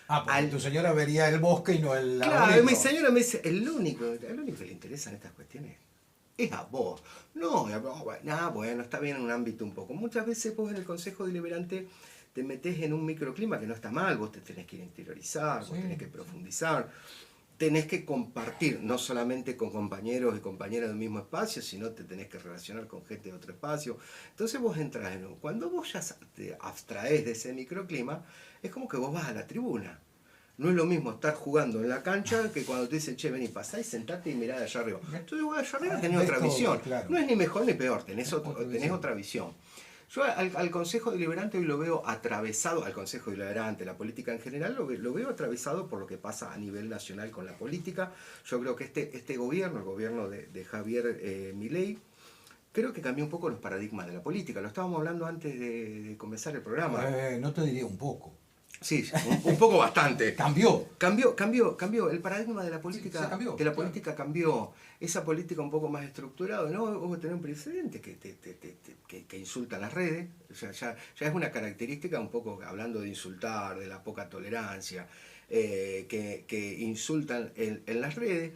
Porque tu señora vería el bosque y no el Claro, arbolito. mi señora me dice, el único que le interesan estas cuestiones es a vos. Bueno, está bien en un ámbito un poco. Muchas veces vos en el Consejo Deliberante te metés en un microclima que no está mal, vos te tenés que interiorizar, vos tenés que profundizar. Tenés que compartir, no solamente con compañeros y compañeras del mismo espacio, sino te tenés que relacionar con gente de otro espacio. Entonces vos entras en un... Cuando vos ya te abstraes de ese microclima, es como que vos vas a la tribuna. No es lo mismo estar jugando en la cancha que cuando te dicen, che, vení, pasá y sentate y mirá de allá arriba. Entonces vos de allá arriba tenés otra visión. Claro. No es ni mejor ni peor, tenés otra visión. Yo al Consejo Deliberante hoy lo veo atravesado, al Consejo Deliberante, la política en general, lo veo atravesado por lo que pasa a nivel nacional con la política. Yo creo que este gobierno, el gobierno de Javier Milei, creo que cambió un poco los paradigmas de la política. Lo estábamos hablando antes de comenzar el programa. No te diría un poco. Sí, un poco bastante. Cambió. Cambió. El paradigma de la política, sí, cambió, política cambió. Esa política un poco más estructurada, ¿no? Vos tenés un presidente que insulta a las redes. O sea, ya es una característica un poco, hablando de insultar, de la poca tolerancia, que insultan en las redes,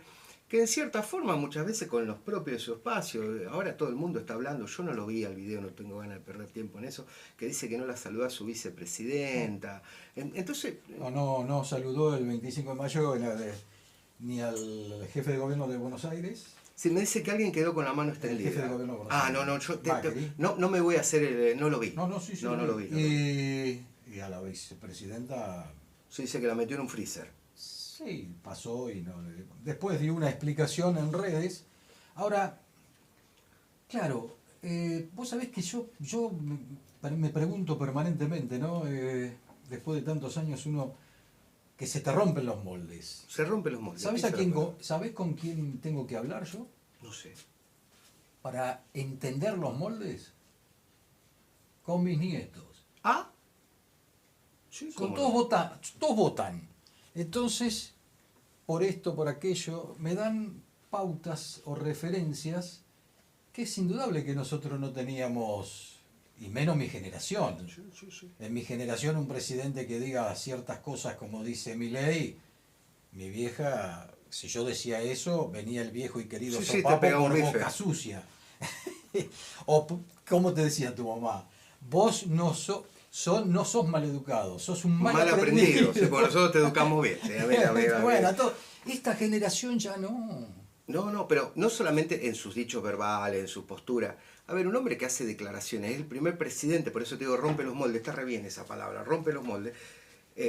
que en cierta forma muchas veces con los propios de su espacio, ahora todo el mundo está hablando, yo no lo vi al video, no tengo ganas de perder tiempo en eso, que dice que no la saludó a su vicepresidenta. Entonces... No saludó el 25 de mayo ni al jefe de gobierno de Buenos Aires. Sí, me dice que alguien quedó con la mano extendida. El jefe de gobierno de Buenos Aires. No me voy a hacer, no lo vi. No lo vi. Y a la vicepresidenta... Sí, dice que la metió en un freezer. Sí, pasó y no. Después dio una explicación en redes. Ahora, claro, vos sabés que yo me pregunto permanentemente, ¿no? Después de tantos años que se te rompen los moldes. Se rompen los moldes. ¿Sabés con quién tengo que hablar yo? No sé. Para entender los moldes, con mis nietos. ¿Ah? Sí, todos votan. Entonces, por esto, por aquello, me dan pautas o referencias que es indudable que nosotros no teníamos, y menos mi generación. Sí. En mi generación un presidente que diga ciertas cosas como dice Milei, mi vieja, si yo decía eso, venía el viejo y querido sopapo por boca sucia. O como te decía tu mamá, vos no sos maleducado, sos un mal aprendido. Sí, por nosotros te educamos bien. Bueno, esta generación ya no. No, pero no solamente en sus dichos verbales, en su postura. A ver, un hombre que hace declaraciones, es el primer presidente, por eso te digo, rompe los moldes, está re bien esa palabra, rompe los moldes.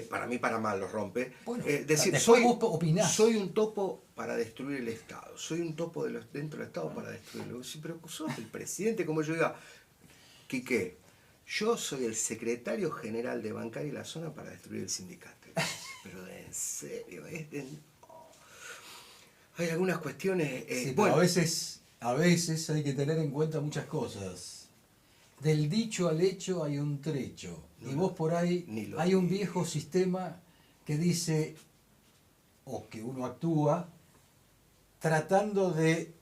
Para mí, para mal los rompe. Bueno, Decir, después vos opinás. soy un topo para destruir el Estado, soy un topo dentro del Estado para destruirlo. Sí, pero sos el presidente, como yo diga, Quique, yo soy el secretario general de Bancaria y la Zona para destruir el sindicato. Pero en serio, hay algunas cuestiones... Sí, bueno, a veces hay que tener en cuenta muchas cosas. Del dicho al hecho hay un trecho. No, y vos por ahí hay un viejo sistema que dice, o que uno actúa, tratando de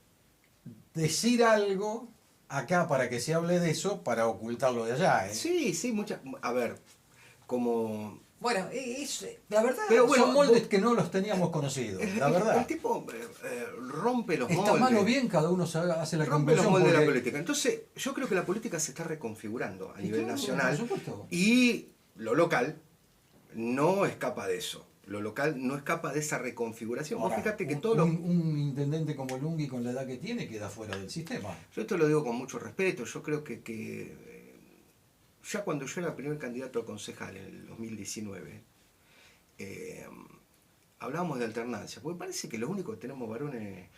decir algo acá para que se hable de eso, para ocultarlo de allá. sí, muchas... A ver, como... Bueno, la verdad, pero bueno, son moldes que no los teníamos conocidos, la verdad. El tipo rompe los moldes. Está malo bien, cada uno hace la Rompe los conversión. moldes de la porque- política. Entonces, yo creo que la política se está reconfigurando a Y nivel claro, nacional. por supuesto. Y lo local no escapa de eso. Lo local no escapa de esa reconfiguración. Vos Ahora, fíjate que un intendente como Lungui, con la edad que tiene, queda fuera del sistema. Yo esto lo digo con mucho respeto. Yo creo que ya cuando yo era primer candidato a concejal en el 2019, hablábamos de alternancia. Porque parece que lo único que tenemos varones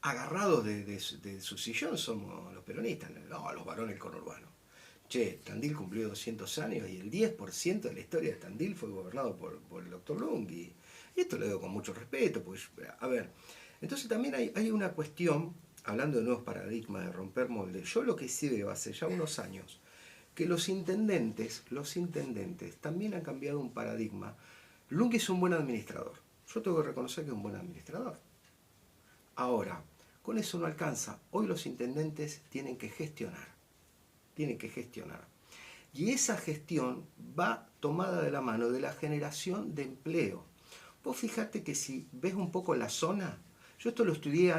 agarrados de su sillón somos los peronistas. No, los varones del conurbano. Che, Tandil cumplió 200 años y el 10% de la historia de Tandil fue gobernado por el doctor Lungui. Y esto lo digo con mucho respeto, pues, a ver, entonces también hay una cuestión, hablando de nuevos paradigmas, de romper moldes. Yo lo que sí veo hace ya unos años, que los intendentes también han cambiado un paradigma. Lungui es un buen administrador. Yo tengo que reconocer que es un buen administrador. Ahora, con eso no alcanza. Hoy los intendentes tienen que gestionar. Y esa gestión va tomada de la mano de la generación de empleo. Vos fíjate que si ves un poco la zona, yo esto lo estudié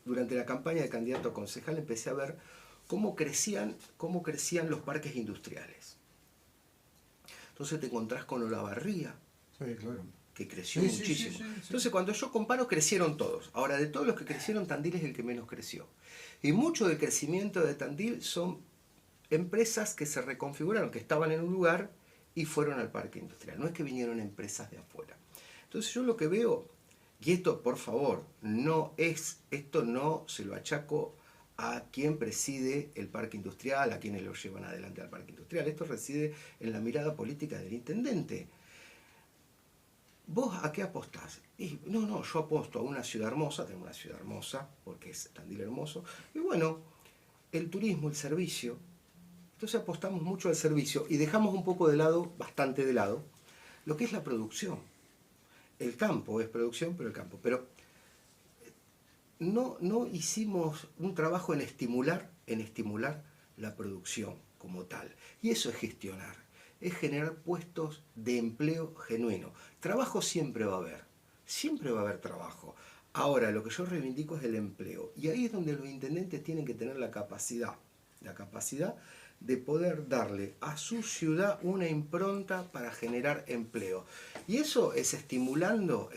durante la campaña de candidato a concejal, empecé a ver cómo crecían los parques industriales. Entonces te encontrás con Olavarría, Sí, claro. que creció Sí, muchísimo. sí. Entonces cuando yo comparo, crecieron todos. Ahora, de todos los que crecieron, Tandil es el que menos creció. Y mucho del crecimiento de Tandil son empresas que se reconfiguraron, que estaban en un lugar y fueron al parque industrial. No es que vinieron empresas de afuera. Entonces yo lo que veo, y esto por favor, esto no se lo achaco a quien preside el parque industrial, a quienes lo llevan adelante al parque industrial. Esto reside en la mirada política del intendente. ¿Vos a qué apostás? Y, no, yo aposto a una ciudad hermosa, tengo una ciudad hermosa, porque es Tandil hermoso, y bueno, el turismo, el servicio. Entonces apostamos mucho al servicio y dejamos un poco de lado, bastante de lado, lo que es la producción. El campo es producción, pero el campo. Pero no hicimos un trabajo en estimular la producción como tal. Y eso es gestionar, es generar puestos de empleo genuino. Trabajo siempre va a haber trabajo. Ahora, lo que yo reivindico es el empleo. Y ahí es donde los intendentes tienen que tener la capacidad de poder darle a su ciudad una impronta para generar empleo. Y eso es estimulando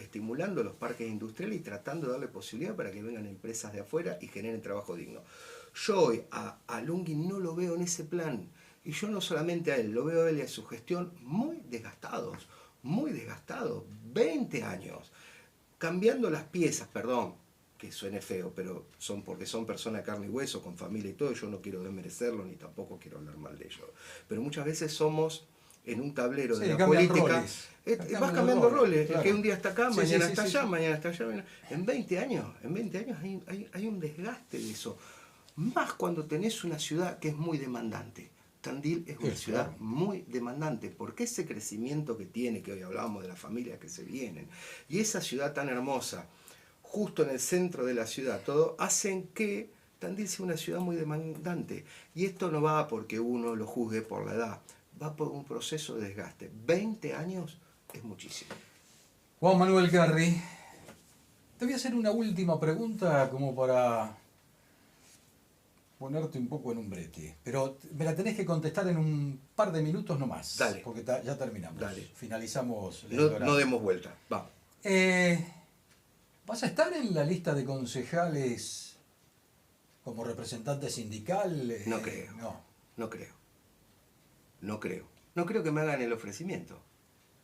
los parques industriales y tratando de darle posibilidad para que vengan empresas de afuera y generen trabajo digno. Yo hoy a Lungui no lo veo en ese plan. Y yo no solamente a él, lo veo a él y a su gestión muy desgastados. 20 años. Cambiando las piezas, perdón, que suene feo, pero porque son personas de carne y hueso, con familia y todo, y yo no quiero desmerecerlo ni tampoco quiero hablar mal de ellos. Pero muchas veces somos en un tablero de la política. Vas cambiando roles, claro. El que un día está acá, mañana está allá, mañana está allá. En 20 años hay un desgaste de eso. Más cuando tenés una ciudad que es muy demandante. Tandil es una ciudad muy demandante, porque ese crecimiento que tiene, que hoy hablábamos de las familias que se vienen, y esa ciudad tan hermosa, justo en el centro de la ciudad, todo, hacen que Tandil sea una ciudad muy demandante. Y esto no va porque uno lo juzgue por la edad, va por un proceso de desgaste. 20 años es muchísimo. Juan Manuel Carri, te voy a hacer una última pregunta como para ponerte un poco en un brete, pero me la tenés que contestar en un par de minutos nomás. Dale. Porque ya terminamos. Dale. Finalizamos. No demos vuelta. Va. ¿Vas a estar en la lista de concejales como representante sindical? No creo. No. No creo. No creo. No creo que me hagan el ofrecimiento.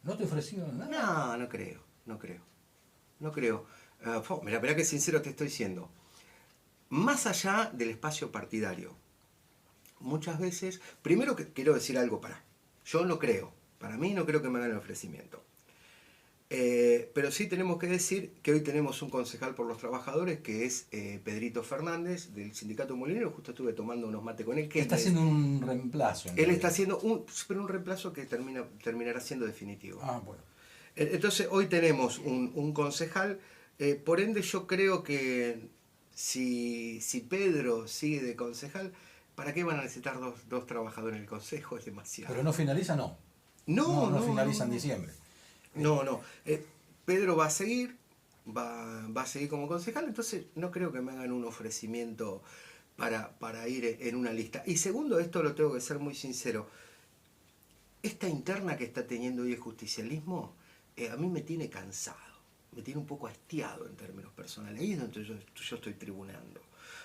¿No te ofrecieron nada? No, no creo. No creo. No creo. Mirá qué sincero te estoy siendo. Más allá del espacio partidario, muchas veces, primero que quiero decir algo yo no creo, para mí no creo que me hagan el ofrecimiento. Pero sí tenemos que decir que hoy tenemos un concejal por los trabajadores que es Pedrito Fernández del sindicato molinero. Justo estuve tomando unos mates con él. Que está haciendo un reemplazo. Él está haciendo un reemplazo que terminará siendo definitivo. Ah, bueno. Entonces hoy tenemos un concejal, por ende yo creo que si Pedro sigue de concejal, ¿para qué van a necesitar dos trabajadores en el consejo? Es demasiado. Pero no finaliza, no. No finaliza en diciembre. No. Pedro va a seguir como concejal, entonces no creo que me hagan un ofrecimiento para ir en una lista. Y segundo, esto lo tengo que ser muy sincero, esta interna que está teniendo hoy el justicialismo, a mí me tiene cansado, me tiene un poco hastiado en términos personales. Ahí es donde yo estoy tribunando.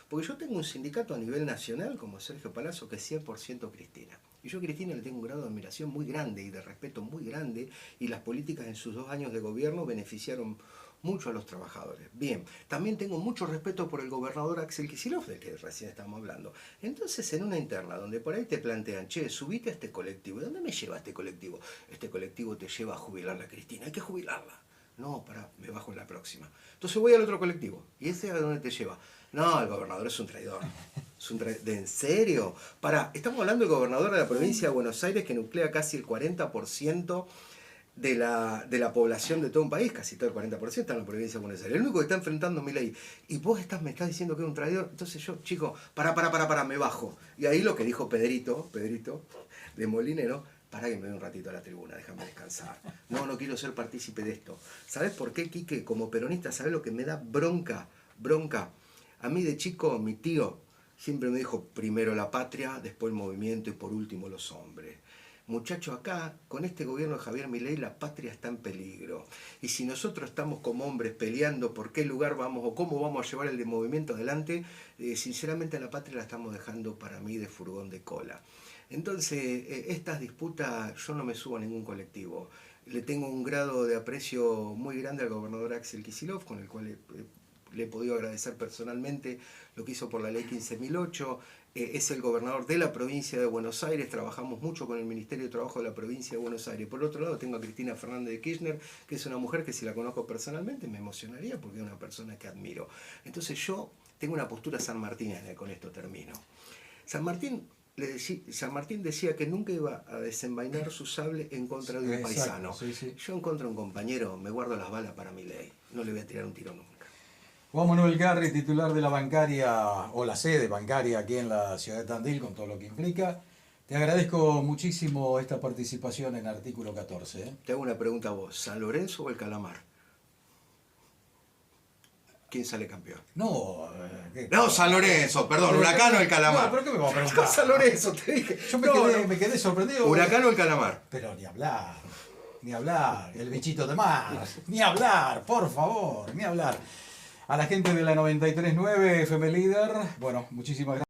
Porque yo tengo un sindicato a nivel nacional como Sergio Palazzo que es 100% Cristina. Y yo a Cristina le tengo un grado de admiración muy grande y de respeto muy grande, y las políticas en sus 2 años de gobierno beneficiaron mucho a los trabajadores. Bien, también tengo mucho respeto por el gobernador Axel Kicillof, del que recién estamos hablando. Entonces, en una interna donde por ahí te plantean, che, subite a este colectivo, ¿dónde me lleva este colectivo? Este colectivo te lleva a jubilarla a Cristina, hay que jubilarla. No, me bajo en la próxima. Entonces voy al otro colectivo. ¿Y ese a dónde te lleva? No, el gobernador es un traidor. ¿En serio? Estamos hablando del gobernador de la provincia de Buenos Aires que nuclea casi el 40% de la población de todo un país, casi todo el 40% está en la provincia de Buenos Aires. El único que está enfrentando es Milei. Y vos me estás diciendo que es un traidor. Entonces yo, chico, me bajo. Y ahí lo que dijo Pedrito de Molinero, pará que me doy un ratito a la tribuna, déjame descansar. No quiero ser partícipe de esto. ¿Sabés por qué, Quique? Como peronista, ¿sabés lo que me da bronca? A mí de chico, mi tío siempre me dijo, primero la patria, después el movimiento y por último los hombres. Muchachos, acá, con este gobierno de Javier Milei, la patria está en peligro. Y si nosotros estamos como hombres peleando por qué lugar vamos o cómo vamos a llevar el movimiento adelante, sinceramente la patria la estamos dejando para mí de furgón de cola. Entonces, estas disputas, yo no me subo a ningún colectivo. Le tengo un grado de aprecio muy grande al gobernador Axel Kicillof, con el cual le he podido agradecer personalmente lo que hizo por la ley 15.008. Es el gobernador de la provincia de Buenos Aires, trabajamos mucho con el Ministerio de Trabajo de la provincia de Buenos Aires. Por otro lado tengo a Cristina Fernández de Kirchner, que es una mujer que si la conozco personalmente me emocionaría porque es una persona que admiro. Entonces yo tengo una postura sanmartiniana, con esto termino. San Martín decía que nunca iba a desenvainar su sable en contra de un paisano. Sí. Yo en contra de un compañero me guardo las balas para Milei, no le voy a tirar un tiro nunca. Juan Manuel Garri, titular de la bancaria o la sede bancaria aquí en la ciudad de Tandil, con todo lo que implica. Te agradezco muchísimo esta participación en Artículo 14. Te hago una pregunta a vos, ¿San Lorenzo o el Calamar? ¿Quién sale campeón? No, San Lorenzo, perdón, Huracán o el Calamar. No, pero ¿qué me va a preguntar? San Lorenzo, te dije. Yo me quedé sorprendido. ¿Huracán o el Calamar? Pero ni hablar, el bichito de mar, ni hablar, por favor, ni hablar. A la gente de la 93.9 FM Líder, bueno, muchísimas gracias.